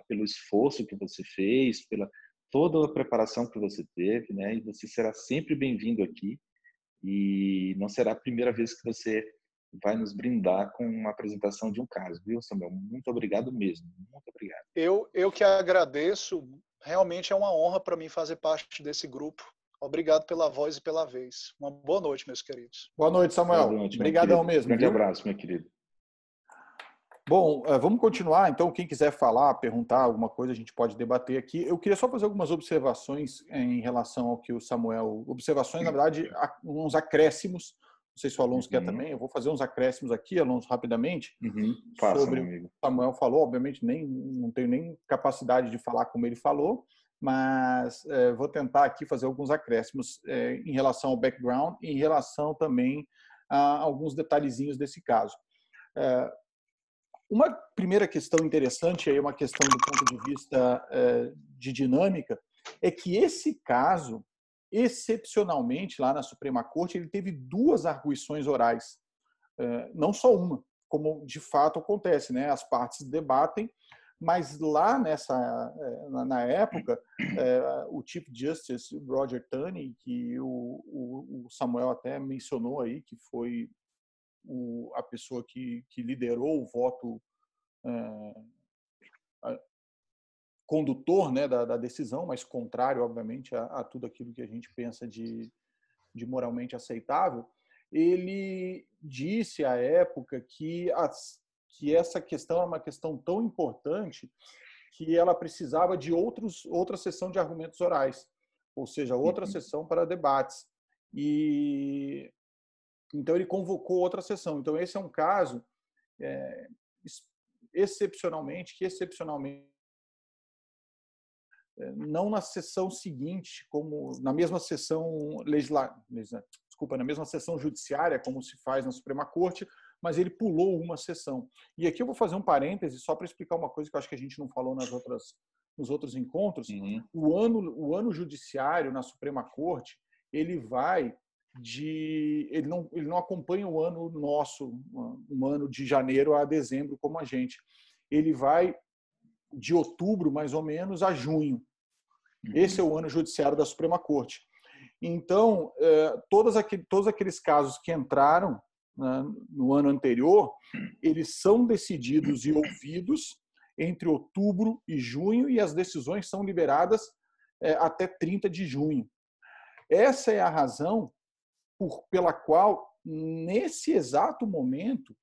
[SPEAKER 2] pelo esforço que você fez, pela toda a preparação que você teve, e você será sempre bem-vindo aqui, e não será a primeira vez que você vai nos brindar com uma apresentação de um caso, viu, Samuel? Muito obrigado mesmo, muito obrigado.
[SPEAKER 3] Eu que agradeço, realmente é uma honra para mim fazer parte desse grupo. Obrigado pela voz e pela vez. Uma boa noite, meus queridos.
[SPEAKER 1] Boa noite, Samuel.
[SPEAKER 2] Boa noite,
[SPEAKER 1] obrigadão mesmo.
[SPEAKER 2] Grande abraço, meu querido.
[SPEAKER 1] Bom, vamos continuar. Então, quem quiser falar, perguntar alguma coisa, a gente pode debater aqui. Eu queria só fazer algumas observações em relação ao que o Samuel... Observações, na verdade, uns acréscimos. Não sei se o Alonso quer também. Eu vou fazer uns acréscimos aqui, Alonso, rapidamente, sobre o que o Samuel falou. Obviamente, não tenho nem capacidade de falar como ele falou, mas vou tentar aqui fazer alguns acréscimos em relação ao background e em relação também a alguns detalhezinhos desse caso. Uma primeira questão interessante, aí uma questão do ponto de vista de dinâmica, é que esse caso, excepcionalmente, lá na Suprema Corte, ele teve 2 arguições orais, não só uma, como de fato acontece, As partes debatem, mas lá na época, o Chief Justice Roger Taney, que o Samuel até mencionou aí, que foi a pessoa que liderou o voto condutor, né, da decisão, mas contrário, obviamente, a tudo aquilo que a gente pensa de moralmente aceitável, ele disse à época que essa questão é uma questão tão importante que ela precisava de outra sessão de argumentos orais, ou seja, outra sessão para debates. E então ele convocou outra sessão. Então esse é um caso excepcionalmente não na sessão seguinte, como na mesma sessão na mesma sessão judiciária, como se faz na Suprema Corte, mas ele pulou uma sessão. E aqui eu vou fazer um parêntese só para explicar uma coisa que eu acho que a gente não falou nos outros encontros. O ano judiciário na Suprema Corte, ele não acompanha o ano nosso, um ano de janeiro a dezembro como a gente. Ele vai de outubro, mais ou menos, a junho. Esse é o ano judiciário da Suprema Corte. Então, todos aqueles casos que entraram, né, no ano anterior, eles são decididos e ouvidos entre outubro e junho, e as decisões são liberadas até 30 de junho. Essa é a razão pela qual, nesse exato momento,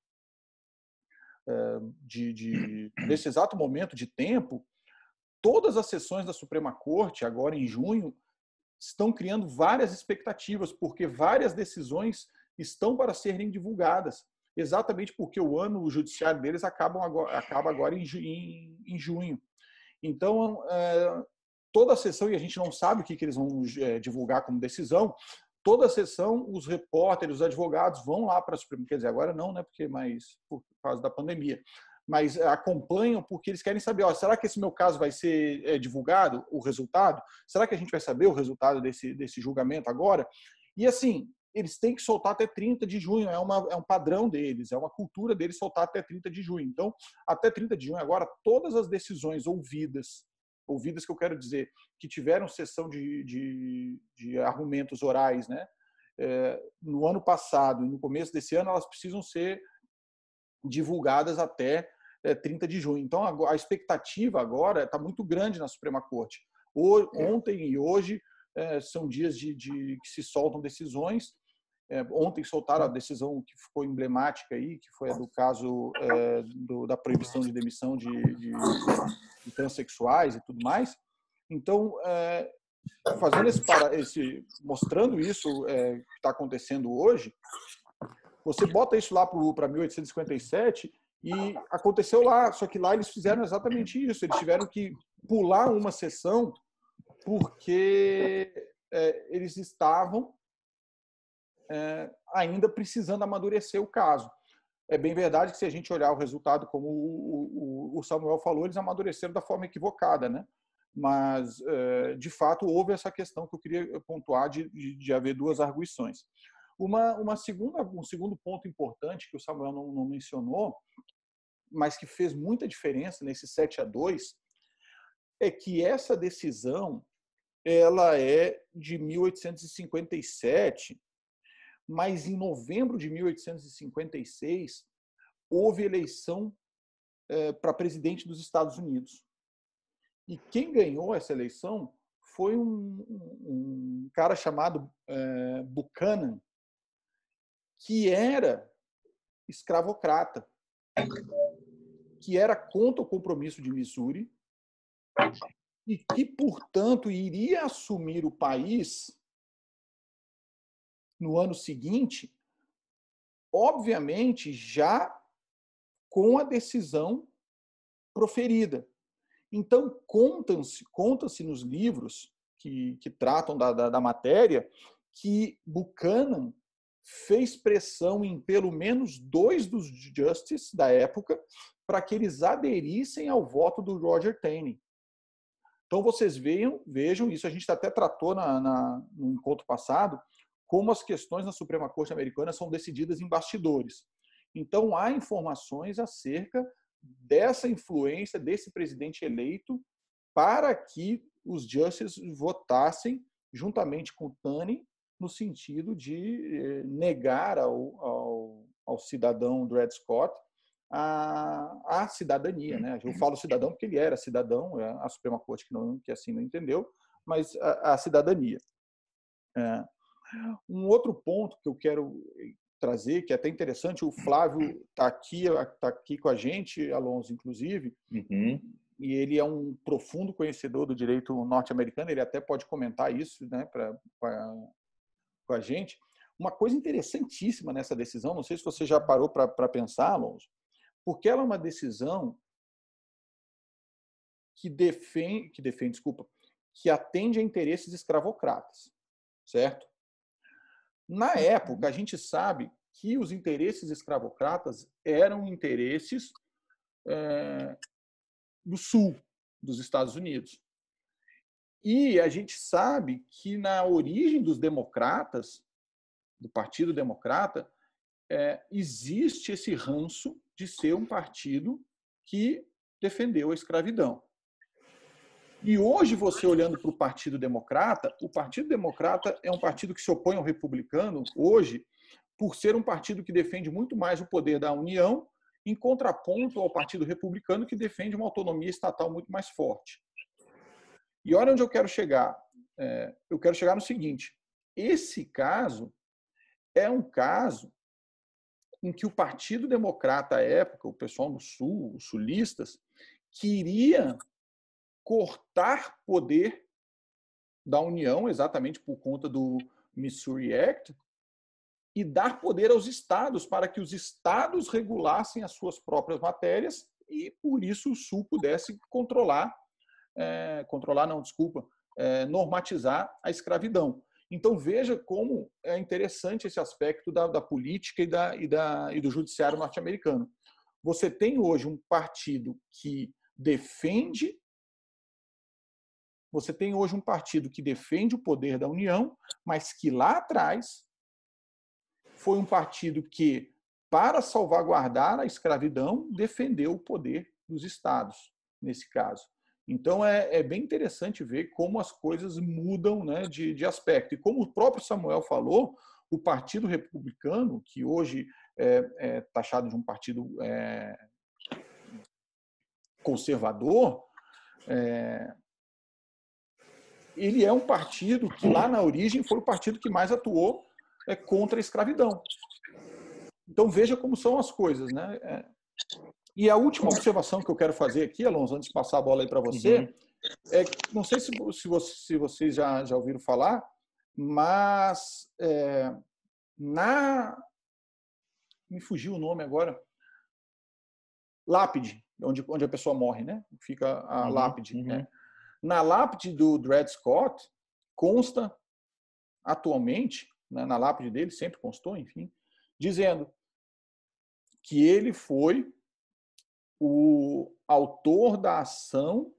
[SPEAKER 1] nesse exato momento de tempo, todas as sessões da Suprema Corte, agora em junho, estão criando várias expectativas, porque várias decisões estão para serem divulgadas, exatamente porque o ano judiciário deles acaba agora em junho. Então, toda a sessão, e a gente não sabe o que eles vão divulgar como decisão, toda a sessão, os repórteres, os advogados vão lá para a Suprema, quer dizer, agora não, né, mas por causa da pandemia, mas acompanham porque eles querem saber, será que esse meu caso vai ser divulgado, o resultado? Será que a gente vai saber o resultado desse julgamento agora? E assim, eles têm que soltar até 30 de junho, é um padrão deles, é uma cultura deles soltar até 30 de junho. Então, até 30 de junho agora, todas as decisões ouvidas que eu quero dizer, que tiveram sessão de argumentos orais, né, no ano passado e no começo desse ano, elas precisam ser divulgadas até 30 de junho. Então, a expectativa agora está muito grande na Suprema Corte. Ontem e hoje são dias que se soltam decisões. Ontem soltaram a decisão que ficou emblemática aí, que foi a do caso da proibição de demissão de transexuais e tudo mais. Então, mostrando isso que está acontecendo hoje, você bota isso lá para 1857 e aconteceu lá, só que lá eles fizeram exatamente isso. Eles tiveram que pular uma sessão porque eles estavam ainda precisando amadurecer o caso. É bem verdade que, se a gente olhar o resultado, como o Samuel falou, eles amadureceram da forma equivocada, né? Mas, de fato, houve essa questão que eu queria pontuar de haver duas arguições. Um segundo ponto importante que o Samuel não mencionou, mas que fez muita diferença nesse 7-2, é que essa decisão ela é de 1857, mas em novembro de 1856 houve eleição para presidente dos Estados Unidos. E quem ganhou essa eleição foi um cara chamado Buchanan, que era escravocrata, que era contra o Compromisso de Missouri e que, portanto, iria assumir o país no ano seguinte, obviamente já com a decisão proferida. Então, conta-se nos livros que tratam da matéria que Buchanan fez pressão em pelo menos 2 dos justices da época para que eles aderissem ao voto do Roger Taney. Então, vocês vejam isso, a gente até tratou no encontro passado, como as questões na Suprema Corte Americana são decididas em bastidores. Então, há informações acerca dessa influência desse presidente eleito para que os justices votassem juntamente com Taney no sentido de negar ao cidadão Dred Scott a cidadania, né? Eu falo cidadão porque ele era cidadão, a Suprema Corte que assim não entendeu, mas a cidadania. Um outro ponto que eu quero trazer, que é até interessante, o Flávio está aqui com a gente, Alonso, inclusive, e ele é um profundo conhecedor do direito norte-americano, ele até pode comentar isso, né, com a gente. Uma coisa interessantíssima nessa decisão, não sei se você já parou para pensar, Alonso, porque ela é uma decisão que atende a interesses escravocratas, certo? Na época, a gente sabe que os interesses escravocratas eram interesses do sul dos Estados Unidos. E a gente sabe que na origem dos democratas, do Partido Democrata, existe esse ranço de ser um partido que defendeu a escravidão. E hoje, você olhando para o Partido Democrata é um partido que se opõe ao republicano, hoje, por ser um partido que defende muito mais o poder da União, em contraponto ao Partido Republicano, que defende uma autonomia estatal muito mais forte. E olha onde eu quero chegar. Eu quero chegar no seguinte: esse caso é um caso em que o Partido Democrata, à época, o pessoal no Sul, os sulistas, queria cortar poder da União, exatamente por conta do Missouri Act, e dar poder aos estados para que os estados regulassem as suas próprias matérias e, por isso, o Sul pudesse normatizar a escravidão. Então, veja como é interessante esse aspecto da política e do judiciário norte-americano. Você tem hoje um partido que defende o poder da União, mas que lá atrás foi um partido que, para salvaguardar a escravidão, defendeu o poder dos estados, nesse caso. Então, é bem interessante ver como as coisas mudam, né, de aspecto. E como o próprio Samuel falou, o Partido Republicano, que hoje é taxado de um partido conservador, ele é um partido que, lá na origem, foi o partido que mais atuou contra a escravidão. Então, veja como são as coisas, né? E a última observação que eu quero fazer aqui, Alonso, antes de passar a bola aí para você, não sei se vocês já ouviram falar, mas me fugiu o nome agora, lápide, onde a pessoa morre, né? Fica a lápide. Na lápide do Dred Scott, consta atualmente, né, na lápide dele, sempre constou, enfim, dizendo que ele foi o autor da ação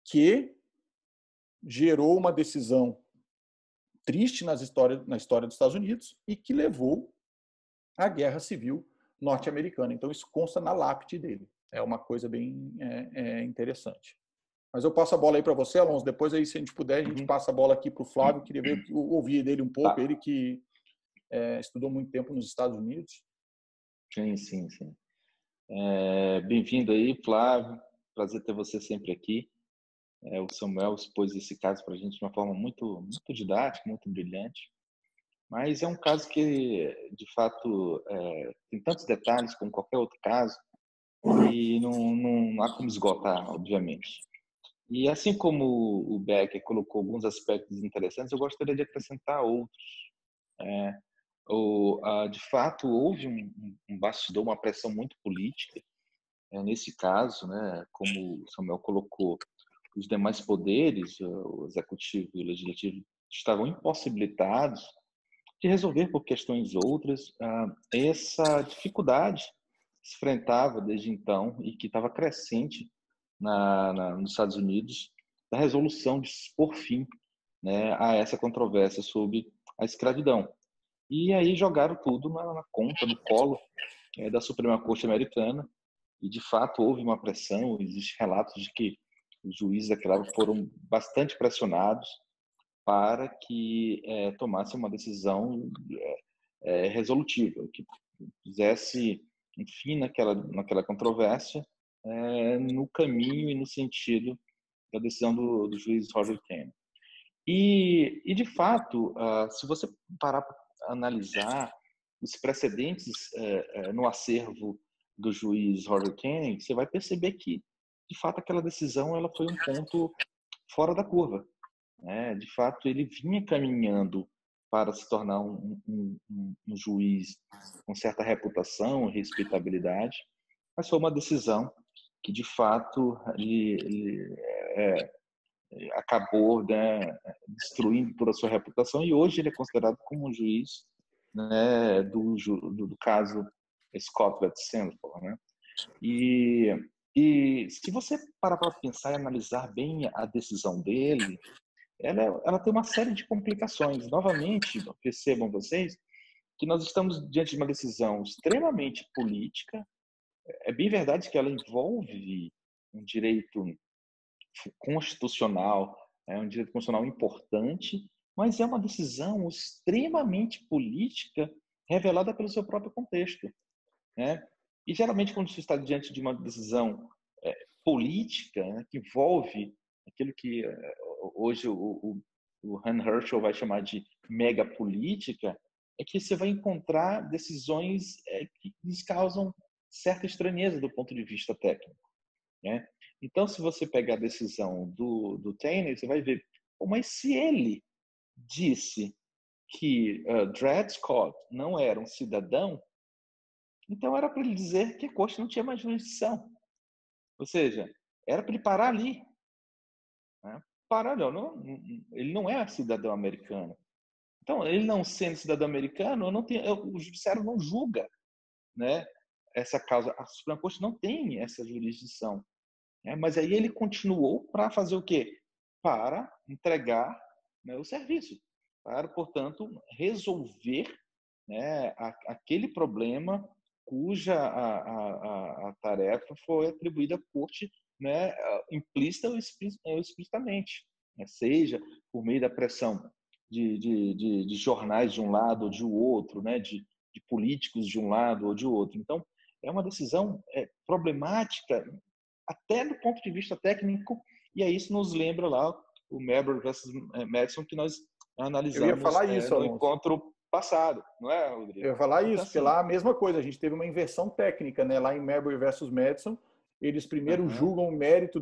[SPEAKER 1] que gerou uma decisão triste na história dos Estados Unidos e que levou à Guerra Civil norte-americana. Então, isso consta na lápide dele. É uma coisa bem interessante. Mas eu passo a bola aí para você, Alonso. Depois, aí, se a gente puder, a gente passa a bola aqui para o Flávio. Queria ouvir dele um pouco. Ele que estudou muito tempo nos Estados Unidos.
[SPEAKER 2] Sim. Bem-vindo aí, Flávio. Prazer ter você sempre aqui. O Samuel expôs esse caso para a gente de uma forma muito, muito didática, muito brilhante. Mas é um caso que, de fato, tem tantos detalhes como qualquer outro caso e não há como esgotar, obviamente. E assim como o Becker colocou alguns aspectos interessantes, eu gostaria de acrescentar outros. De fato, houve um bastidor, uma pressão muito política nesse caso, né? Como o Samuel colocou, os demais poderes, o executivo e o legislativo, estavam impossibilitados de resolver por questões outras essa dificuldade que se enfrentava desde então e que estava crescente nos Estados Unidos, da resolução de pôr fim, né, a essa controvérsia sobre a escravidão. E aí jogaram tudo na conta, no colo da Suprema Corte americana, e de fato houve uma pressão, existem relatos de que os juízes daquela época foram bastante pressionados para que tomasse uma decisão resolutiva, que fizesse enfim, naquela controvérsia, no caminho e no sentido da decisão do juiz Roger Taney. E de fato, se você parar para analisar os precedentes no acervo do juiz Roger Taney, você vai perceber que, de fato, aquela decisão ela foi um ponto fora da curva, né? De fato, ele vinha caminhando para se tornar um juiz com certa reputação e respeitabilidade, mas foi uma decisão que, de fato, acabou, né, destruindo toda a sua reputação, e hoje ele é considerado como um juiz, né, do caso Scott vs. Sandford, né? E se você parar para pensar e analisar bem a decisão dele, ela tem uma série de complicações. Novamente, percebam vocês que nós estamos diante de uma decisão extremamente política. É bem verdade que ela envolve um direito constitucional, um direito constitucional importante, mas é uma decisão extremamente política revelada pelo seu próprio contexto, né? E geralmente quando se está diante de uma decisão política, né, que envolve aquilo que hoje o Han Herschel vai chamar de megapolítica, é que você vai encontrar decisões que nos causam certa estranheza do ponto de vista técnico, né? Então, se você pegar a decisão do Taney, você vai ver, mas se ele disse que Dred Scott não era um cidadão, então era para ele dizer que a corte não tinha mais jurisdição. Ou seja, era para ele parar ali. Né? Parar, ele não é cidadão americano. Então, ele não sendo cidadão americano, o judiciário não julga, né, essa causa. A Suprema Corte não tem essa jurisdição. Mas aí ele continuou para fazer o quê? Para entregar, né, o serviço. Para, portanto, resolver, né, aquele problema cuja a tarefa foi atribuída à corte, né, implícita ou explicitamente, né, seja por meio da pressão de jornais de um lado ou de outro, né, de políticos de um lado ou de outro. Então, é uma decisão problemática até do ponto de vista técnico, e aí isso nos lembra lá o Marbury versus Madison que nós analisamos
[SPEAKER 1] Eu ia falar isso,
[SPEAKER 2] no
[SPEAKER 1] Alonso.
[SPEAKER 2] encontro passado, não é, Rodrigo?
[SPEAKER 1] Eu ia falar
[SPEAKER 2] Então,
[SPEAKER 1] isso, porque
[SPEAKER 2] assim,
[SPEAKER 1] lá a mesma coisa, a gente teve uma inversão técnica, né? Lá em Marbury versus Madison, eles primeiro julgam o mérito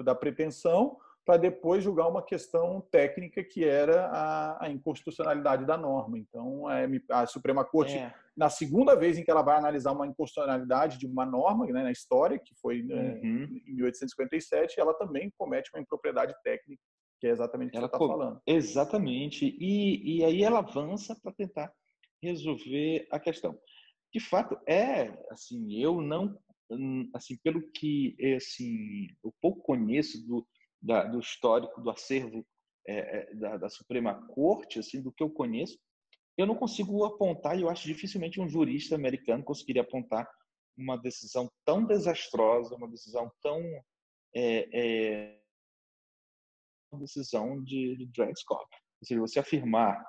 [SPEAKER 1] da pretensão para depois julgar uma questão técnica que era a inconstitucionalidade da norma. Então, a Suprema Corte, na segunda vez em que ela vai analisar uma inconstitucionalidade de uma norma, né, na história, que foi em 1857, ela também comete uma impropriedade técnica, que é exatamente o que você está falando.
[SPEAKER 2] Exatamente. E aí ela avança para tentar resolver a questão. De fato, assim, eu não, assim, pelo que assim, eu pouco conheço do histórico, do acervo da Suprema Corte, assim, do que eu conheço, eu não consigo apontar, e eu acho dificilmente um jurista americano conseguiria apontar uma decisão tão desastrosa, uma decisão tão uma decisão de Dred Scott. Ou seja, você afirmar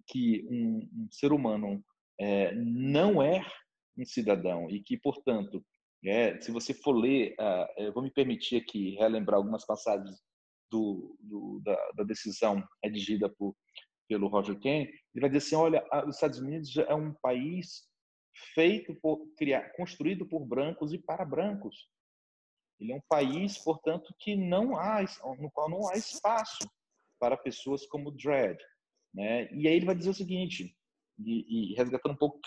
[SPEAKER 2] que um ser humano não é um cidadão e que, portanto, se você for ler, eu vou me permitir aqui relembrar algumas passagens da decisão redigida pelo Roger Taney, ele vai dizer assim, olha, os Estados Unidos é um país construído por brancos e para brancos. Ele é um país, portanto, no qual não há espaço para pessoas como Dred, né? E aí ele vai dizer o seguinte, e resgatando um pouco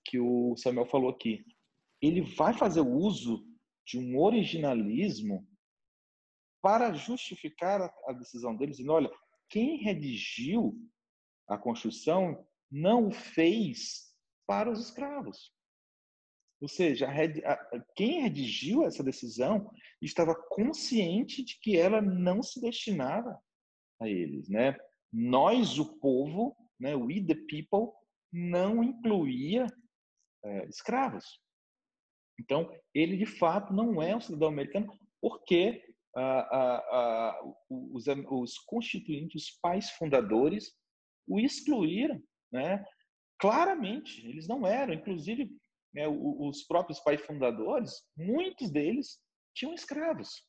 [SPEAKER 2] que o Samuel falou aqui, ele vai fazer uso de um originalismo para justificar a decisão dele, dizendo, olha, quem redigiu a Constituição não o fez para os escravos. Ou seja, quem redigiu essa decisão estava consciente de que ela não se destinava a eles, né? Nós, o povo, né, we the people, não incluía escravos. Então, ele de fato não é um cidadão americano porque os constituintes, os pais fundadores, o excluíram, né? Claramente, eles não eram. Inclusive, né, os próprios pais fundadores, muitos deles tinham escravos.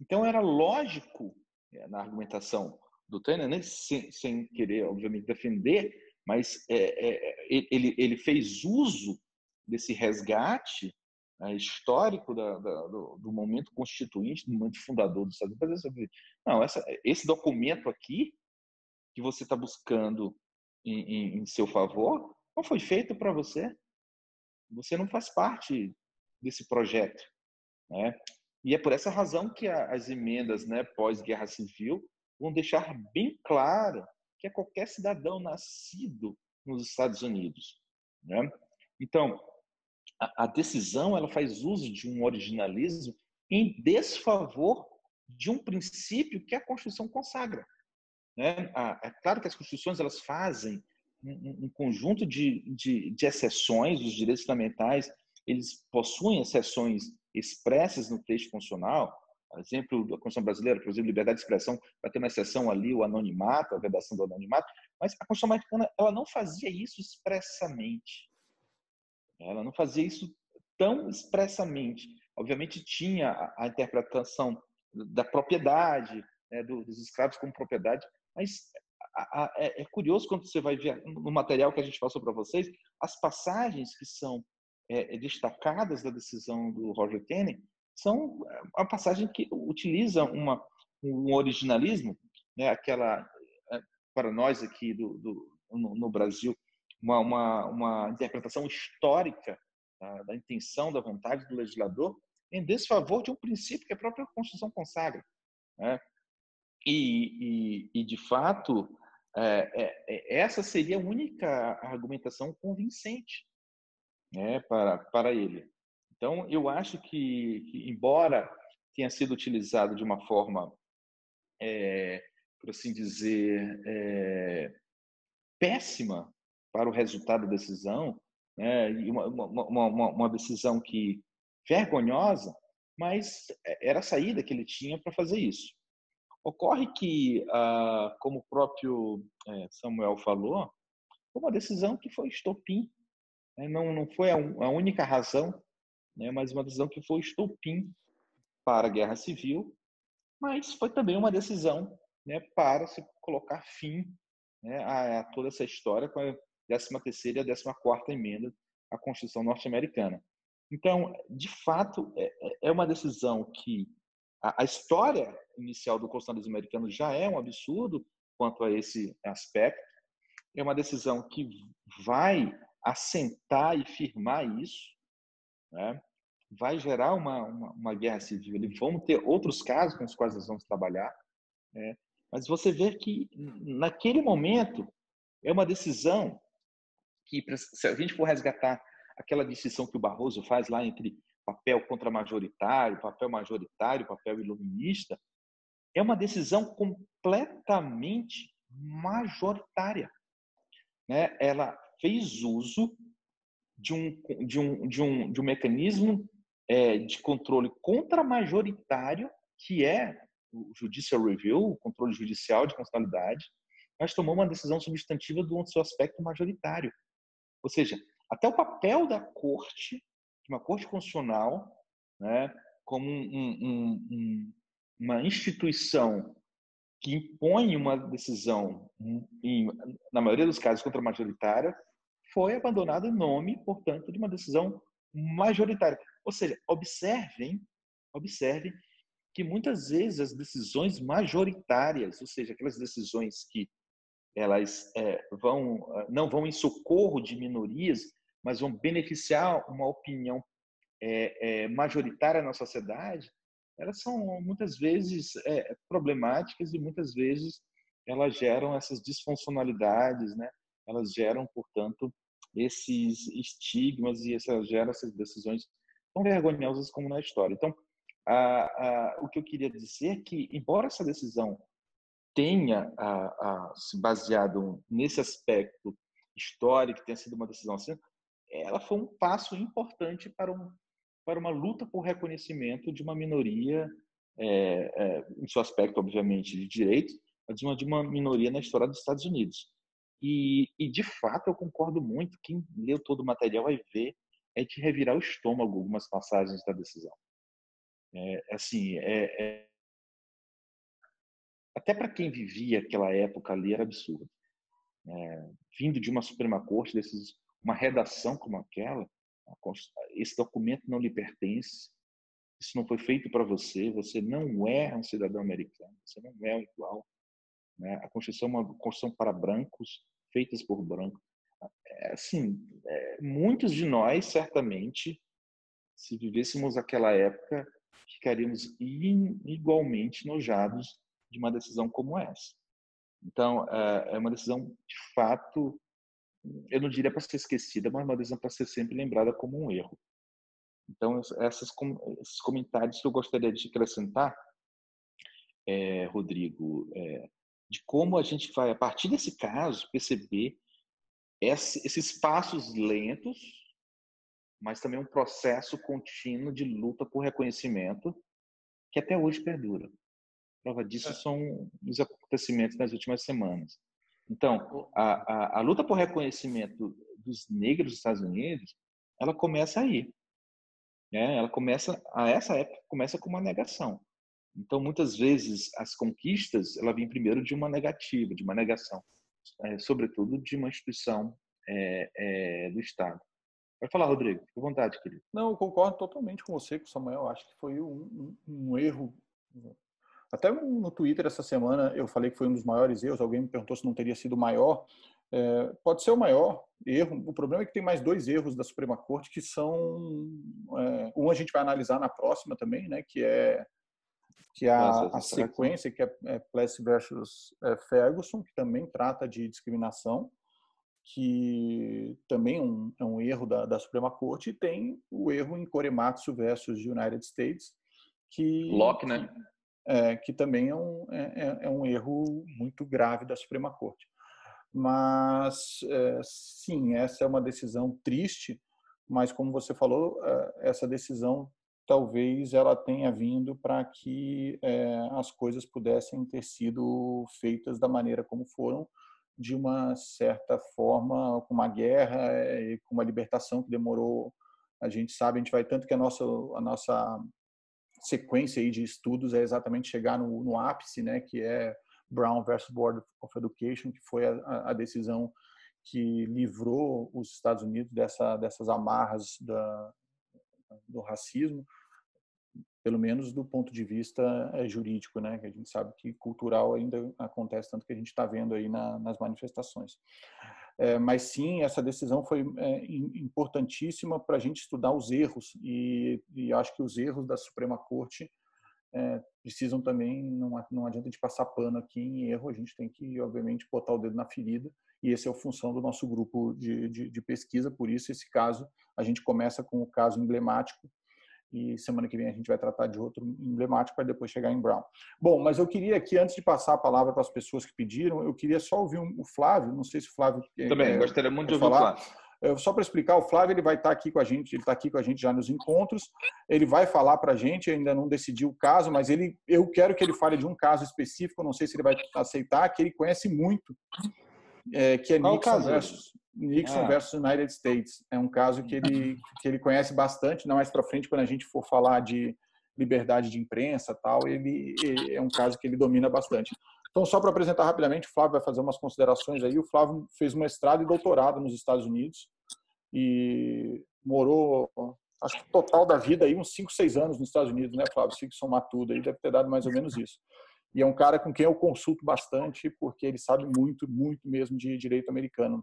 [SPEAKER 2] Então, era lógico, na argumentação do Tanner, né, sem querer, obviamente, defender, mas ele fez uso desse resgate histórico do momento constituinte, do momento fundador dos Estados Unidos. Não, esse documento aqui, que você está buscando em seu favor, não foi feito para você. Você não faz parte desse projeto, né? E é por essa razão que as emendas, né, pós-guerra civil vão deixar bem claro que é qualquer cidadão nascido nos Estados Unidos, né? Então, a decisão ela faz uso de um originalismo em desfavor de um princípio que a Constituição consagra, né? É claro que as constituições elas fazem um conjunto de exceções dos direitos fundamentais, eles possuem exceções expressas no texto constitucional. Por exemplo, a Constituição brasileira, por exemplo, liberdade de expressão, vai ter uma exceção ali, o anonimato, a vedação do anonimato, mas a Constituição americana ela não fazia isso expressamente. Ela não fazia isso tão expressamente. Obviamente tinha a interpretação da propriedade, né, dos escravos como propriedade, mas é curioso quando você vai ver no material que a gente passou para vocês, as passagens que são destacadas da decisão do Roger Taney são uma passagem que utiliza um originalismo, né, aquela, para nós aqui no Brasil, uma interpretação histórica da intenção, da vontade do legislador em desfavor de um princípio que a própria Constituição consagra, né? E de fato, essa seria a única argumentação convincente, né, para ele. Então, eu acho que embora tenha sido utilizado de uma forma, por assim dizer, péssima para o resultado da decisão, né, e uma decisão que vergonhosa, mas era a saída que ele tinha para fazer isso. Ocorre que, como o próprio Samuel falou, foi uma decisão que foi estopim, né? Não foi a única razão, né? Mas uma decisão que foi estopim para a Guerra Civil, mas foi também uma decisão, né, para se colocar fim, né, a toda essa história com a 13ª e a 14ª emenda à Constituição norte-americana. Então, de fato, é uma decisão que a história inicial do constitucionalismo americano já é um absurdo quanto a esse aspecto. É uma decisão que vai assentar e firmar isso, né? Vai gerar uma guerra civil. Vamos ter outros casos com os quais nós vamos trabalhar, né? Mas você vê que, naquele momento, é uma decisão que, se a gente for resgatar aquela distinção que o Barroso faz lá entre papel contramajoritário, papel iluminista, é uma decisão completamente majoritária, né? Ela fez uso de um mecanismo de controle contramajoritário, que é o judicial review, o controle judicial de constitucionalidade, mas tomou uma decisão substantiva do seu aspecto majoritário. Ou seja, até o papel da corte, de uma corte constitucional, né, como uma instituição que impõe uma decisão, na maioria dos casos, contra-majoritária, foi abandonado em nome, portanto, de uma decisão majoritária. Ou seja, observem que muitas vezes as decisões majoritárias, ou seja, aquelas decisões que elas não vão em socorro de minorias, mas vão beneficiar uma opinião majoritária na sociedade, elas são muitas vezes problemáticas e muitas vezes elas geram essas disfuncionalidades, né? Elas geram, portanto, esses estigmas e geram essas decisões tão vergonhosas como na história. Então, o que eu queria dizer é que, embora essa decisão tenha se baseado nesse aspecto histórico, tenha sido uma decisão assim, ela foi um passo importante para uma luta por reconhecimento de uma minoria, em seu aspecto, obviamente, de direitos, mas de uma minoria na história dos Estados Unidos. E, de fato, eu concordo muito. Quem leu todo o material vai ver é de revirar o estômago algumas passagens da decisão. Até para quem vivia aquela época ali era absurdo. Vindo de uma Suprema Corte, uma redação como aquela, esse documento não lhe pertence, isso não foi feito para você, você não é um cidadão americano, você não é um igual. Né? A Constituição é uma Constituição para brancos, feitas por brancos. Muitos de nós, certamente, se vivêssemos aquela época, ficaríamos igualmente enojados de uma decisão como essa. Então, é uma decisão, de fato, eu não diria para ser esquecida, mas uma decisão para ser sempre lembrada como um erro. Então, esses comentários que eu gostaria de acrescentar, Rodrigo, de como a gente vai, a partir desse caso, perceber esses passos lentos, mas também um processo contínuo de luta por reconhecimento que até hoje perdura. Prova disso são os acontecimentos das últimas semanas. Então, a luta por reconhecimento dos negros dos Estados Unidos, ela começa aí. Essa época começa com uma negação. Então, muitas vezes, as conquistas, ela vem primeiro de uma negativa, de uma negação, sobretudo de uma instituição do Estado. Vai falar, Rodrigo, fica à vontade, querido.
[SPEAKER 1] Não, eu concordo totalmente com você, com o Samuel. Acho que foi um erro. Até no Twitter essa semana eu falei que foi um dos maiores erros. Alguém me perguntou se não teria sido o maior. Pode ser o maior erro. O problema é que tem mais 2 erros da Suprema Corte que são... um a gente vai analisar na próxima também, né? Que é a sequência, que é Plessy versus Ferguson, que também trata de discriminação, que também é um erro da Suprema Corte, e tem o erro em Korematsu versus United States,
[SPEAKER 2] Locke, né?
[SPEAKER 1] Que também é um erro muito grave da Suprema Corte. Mas, sim, essa é uma decisão triste, mas, como você falou, essa decisão talvez ela tenha vindo para que as coisas pudessem ter sido feitas da maneira como foram, de uma certa forma, com uma guerra e com uma libertação que demorou. A gente sabe, a gente vai tanto que a nossa sequência aí de estudos é exatamente chegar no ápice, né, que é Brown versus Board of Education, que foi a decisão que livrou os Estados Unidos dessas amarras do racismo, pelo menos do ponto de vista jurídico, né? Que a gente sabe que cultural ainda acontece, tanto que a gente está vendo aí nas manifestações. Mas sim, essa decisão foi importantíssima para a gente estudar os erros, e acho que os erros da Suprema Corte precisam também, não adianta de passar pano aqui em erro, a gente tem que, obviamente, botar o dedo na ferida, e essa é a função do nosso grupo de pesquisa. Por isso, esse caso, a gente começa com o caso emblemático, e semana que vem a gente vai tratar de outro emblemático para depois chegar em Brown. Bom, mas eu queria aqui, antes de passar a palavra para as pessoas que pediram, eu queria só ouvir o Flávio, não sei se o Flávio...
[SPEAKER 2] Também, gostaria muito de ouvir o Flávio.
[SPEAKER 1] Só para explicar, o Flávio ele vai estar aqui com a gente, ele está aqui com a gente já nos encontros, ele vai falar para a gente, ainda não decidiu o caso, mas eu quero que ele fale de um caso específico, não sei se ele vai aceitar, que ele conhece muito, que é Nixon versus United States. É um caso que ele conhece bastante, não mais para frente, quando a gente for falar de liberdade de imprensa, tal, ele é um caso que ele domina bastante. Então, só para apresentar rapidamente, o Flávio vai fazer umas considerações aí. O Flávio fez um mestrado e doutorado nos Estados Unidos e morou, acho que total da vida, aí, uns 5, 6 anos nos Estados Unidos, né, Flávio? Se somar tudo aí, deve ter dado mais ou menos isso. E é um cara com quem eu consulto bastante, porque ele sabe muito, muito mesmo de direito americano.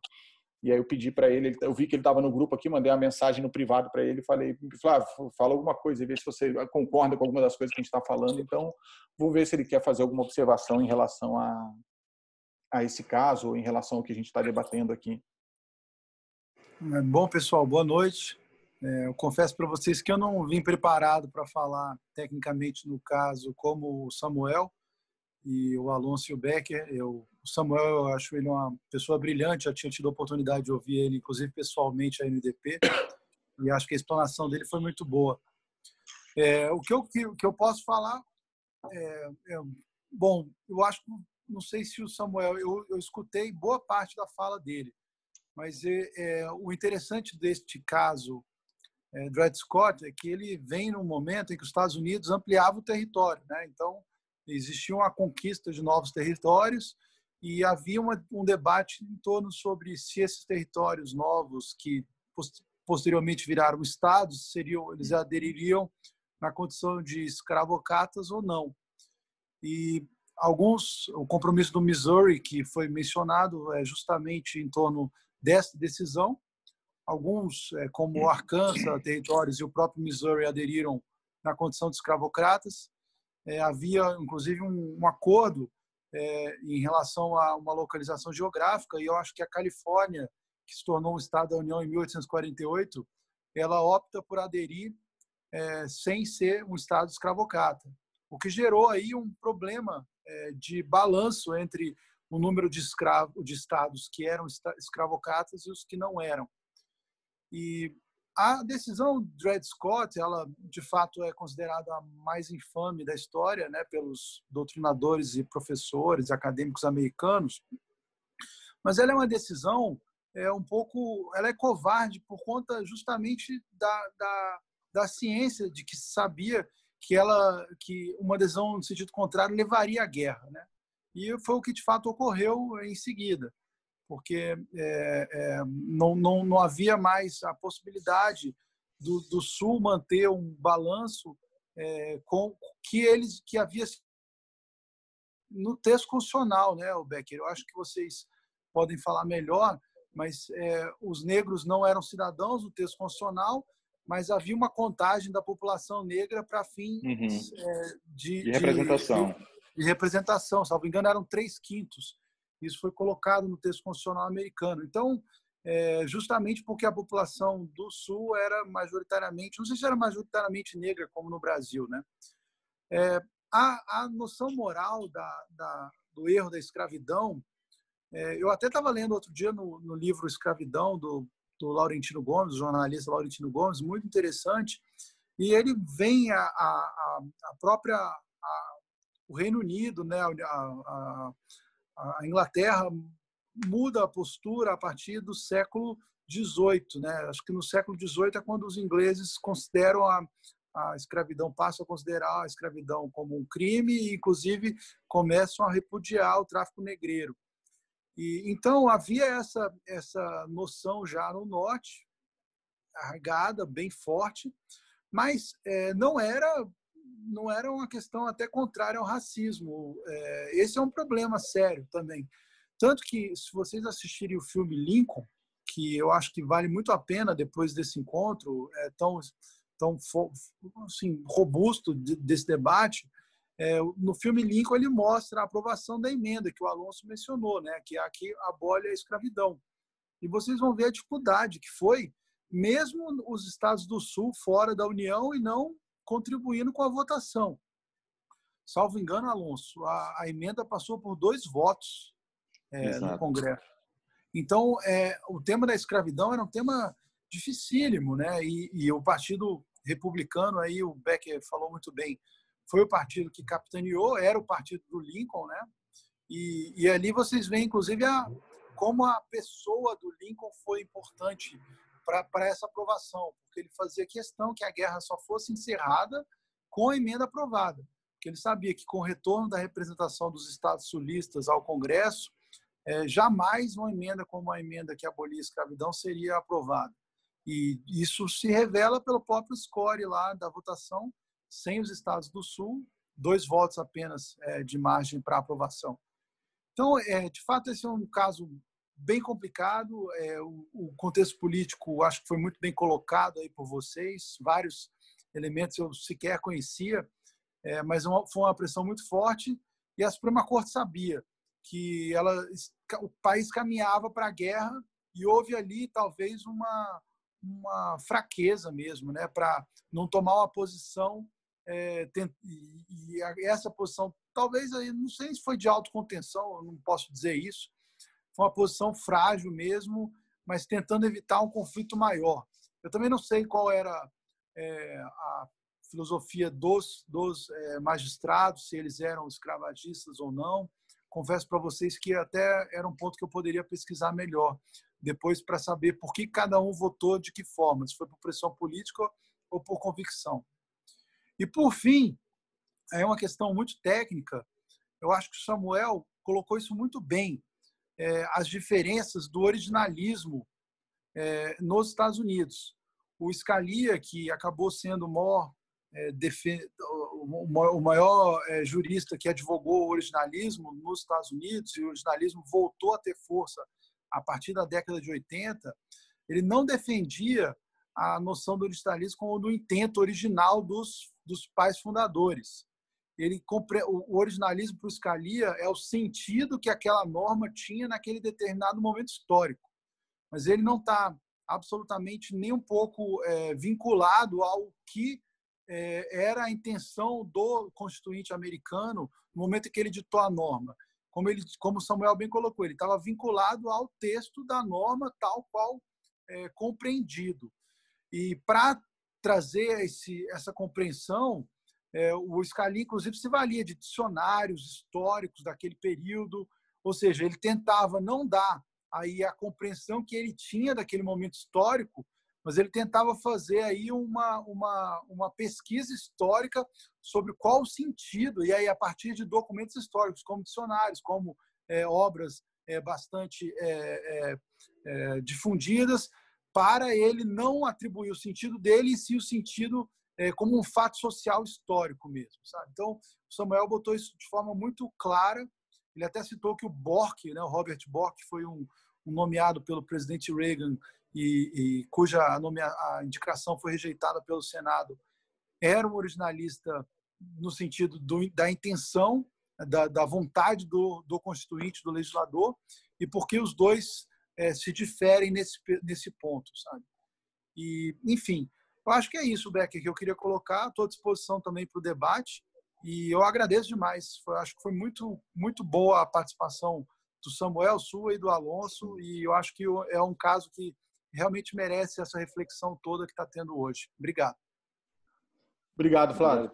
[SPEAKER 1] E aí eu pedi para ele, eu vi que ele estava no grupo aqui, mandei uma mensagem no privado para ele, falei, Flávio, fala alguma coisa, e vê se você concorda com alguma das coisas que a gente está falando. Então, vou ver se ele quer fazer alguma observação em relação a esse caso, ou em relação ao que a gente está debatendo aqui.
[SPEAKER 4] Bom, pessoal, boa noite. Eu confesso para vocês que eu não vim preparado para falar tecnicamente no caso como o Samuel e o Alonso e o Becker. O Samuel, eu acho ele uma pessoa brilhante, já tinha tido a oportunidade de ouvir ele, inclusive pessoalmente, aí no IDP, e acho que a explanação dele foi muito boa. O que eu posso falar bom, eu acho, não sei se o Samuel, eu escutei boa parte da fala dele, mas o interessante deste caso Dred Scott é que ele vem num momento em que os Estados Unidos ampliavam o território, né? Então, existia uma conquista de novos territórios e havia um debate em torno sobre se esses territórios novos, que posteriormente viraram estados, eles adeririam na condição de escravocatas ou não. E o compromisso do Missouri, que foi mencionado, é justamente em torno dessa decisão. Alguns, como Arkansas, territórios e o próprio Missouri, aderiram na condição de escravocratas. Havia, inclusive, um acordo em relação a uma localização geográfica, e eu acho que a Califórnia, que se tornou um estado da União em 1848, ela opta por aderir sem ser um estado escravocrata, o que gerou aí um problema de balanço entre o número de estados que eram escravocratas e os que não eram. E a decisão Dred Scott, ela de fato é considerada a mais infame da história, né, pelos doutrinadores e professores acadêmicos americanos, mas ela é uma decisão ela é covarde por conta justamente da ciência, de que se sabia que uma adesão no sentido contrário levaria à guerra, né? E foi o que de fato ocorreu em seguida, porque não havia mais a possibilidade do Sul manter um balanço com que havia no texto constitucional, né, o Becker? Eu acho que vocês podem falar melhor, mas os negros não eram cidadãos do texto constitucional, mas havia uma contagem da população negra para fins
[SPEAKER 2] de representação.
[SPEAKER 4] De representação, salvo engano, eram 3/5. Isso foi colocado no texto constitucional americano. Então, justamente porque a população do Sul era majoritariamente, não sei se era majoritariamente negra, como no Brasil, né? A noção moral do erro da escravidão, eu até estava lendo outro dia no livro Escravidão, do Laurentino Gomes, o jornalista Laurentino Gomes, muito interessante, e ele vem o Reino Unido, né, a Inglaterra muda a postura a partir do século XVIII, né? Acho que no século XVIII é quando os ingleses consideram a escravidão, passam a considerar a escravidão como um crime e, inclusive, começam a repudiar o tráfico negreiro. E então havia essa noção já no norte, arraigada, bem forte, mas não era uma questão até contrária ao racismo. Esse é um problema sério também. Tanto que, se vocês assistirem o filme Lincoln, que eu acho que vale muito a pena depois desse encontro tão assim, robusto desse debate, no filme Lincoln ele mostra a aprovação da emenda que o Alonso mencionou, né, que aqui abole a escravidão. E vocês vão ver a dificuldade que foi, mesmo os estados do Sul fora da União e não contribuindo com a votação. Salvo engano, Alonso, a emenda passou por 2 votos no Congresso. Então, o tema da escravidão era um tema dificílimo, né? E o Partido Republicano, aí o Becker falou muito bem, foi o partido que capitaneou, era o partido do Lincoln, né? E ali vocês veem, inclusive, como a pessoa do Lincoln foi importante para essa aprovação, porque ele fazia questão que a guerra só fosse encerrada com a emenda aprovada, porque ele sabia que com o retorno da representação dos estados sulistas ao Congresso, jamais uma emenda como a emenda que abolia a escravidão seria aprovada. E isso se revela pelo próprio score lá da votação, sem os estados do Sul, 2 votos apenas de margem para aprovação. Então, de fato, esse é um caso bem complicado. O contexto político, acho que foi muito bem colocado aí por vocês. Vários elementos eu sequer conhecia, mas foi uma pressão muito forte. E a Suprema Corte sabia que o país caminhava para a guerra e houve ali talvez uma fraqueza mesmo, né, para não tomar uma posição. E essa posição, talvez, não sei se foi de autocontenção, eu não posso dizer isso, foi uma posição frágil mesmo, mas tentando evitar um conflito maior. Eu também não sei qual era a filosofia dos magistrados, se eles eram escravagistas ou não. Confesso para vocês que até era um ponto que eu poderia pesquisar melhor. depois para saber por que cada um votou de que forma, se foi por pressão política ou por convicção. E, por fim, é uma questão muito técnica, eu acho que o Samuel colocou isso muito bem, as diferenças do originalismo nos Estados Unidos. O Scalia, que acabou sendo o maior jurista que advogou o originalismo nos Estados Unidos, e o originalismo voltou a ter força a partir da década de 80, ele não defendia a noção do originalismo como do intento original dos pais fundadores. O originalismo para o Scalia é o sentido que aquela norma tinha naquele determinado momento histórico, mas ele não está absolutamente nem um pouco vinculado ao que era a intenção do constituinte americano no momento em que ele ditou a norma. Como Samuel bem colocou, ele estava vinculado ao texto da norma tal qual compreendido. E para trazer essa compreensão, o Scalia, inclusive, se valia de dicionários históricos daquele período, ou seja, ele tentava não dar aí a compreensão que ele tinha daquele momento histórico, mas ele tentava fazer aí uma pesquisa histórica sobre qual o sentido, e aí a partir de documentos históricos, como dicionários, como obras bastante difundidas, para ele não atribuir o sentido dele, e sim o sentido como um fato social histórico mesmo, sabe? Então, o Samuel botou isso de forma muito clara. Ele até citou que o Bork, né, o Robert Bork, foi um nomeado pelo presidente Reagan e cuja a indicação foi rejeitada pelo Senado, era um originalista no sentido da intenção, da vontade do constituinte, do legislador, e porque os dois se diferem nesse ponto, sabe? E, enfim, eu acho que é isso, Becker, que eu queria colocar. Estou à disposição também para o debate e eu agradeço demais. Acho que foi muito, muito boa a participação do Samuel, sua e do Alonso, e eu acho que é um caso que realmente merece essa reflexão toda que está tendo hoje. Obrigado.
[SPEAKER 1] Obrigado, Flávio.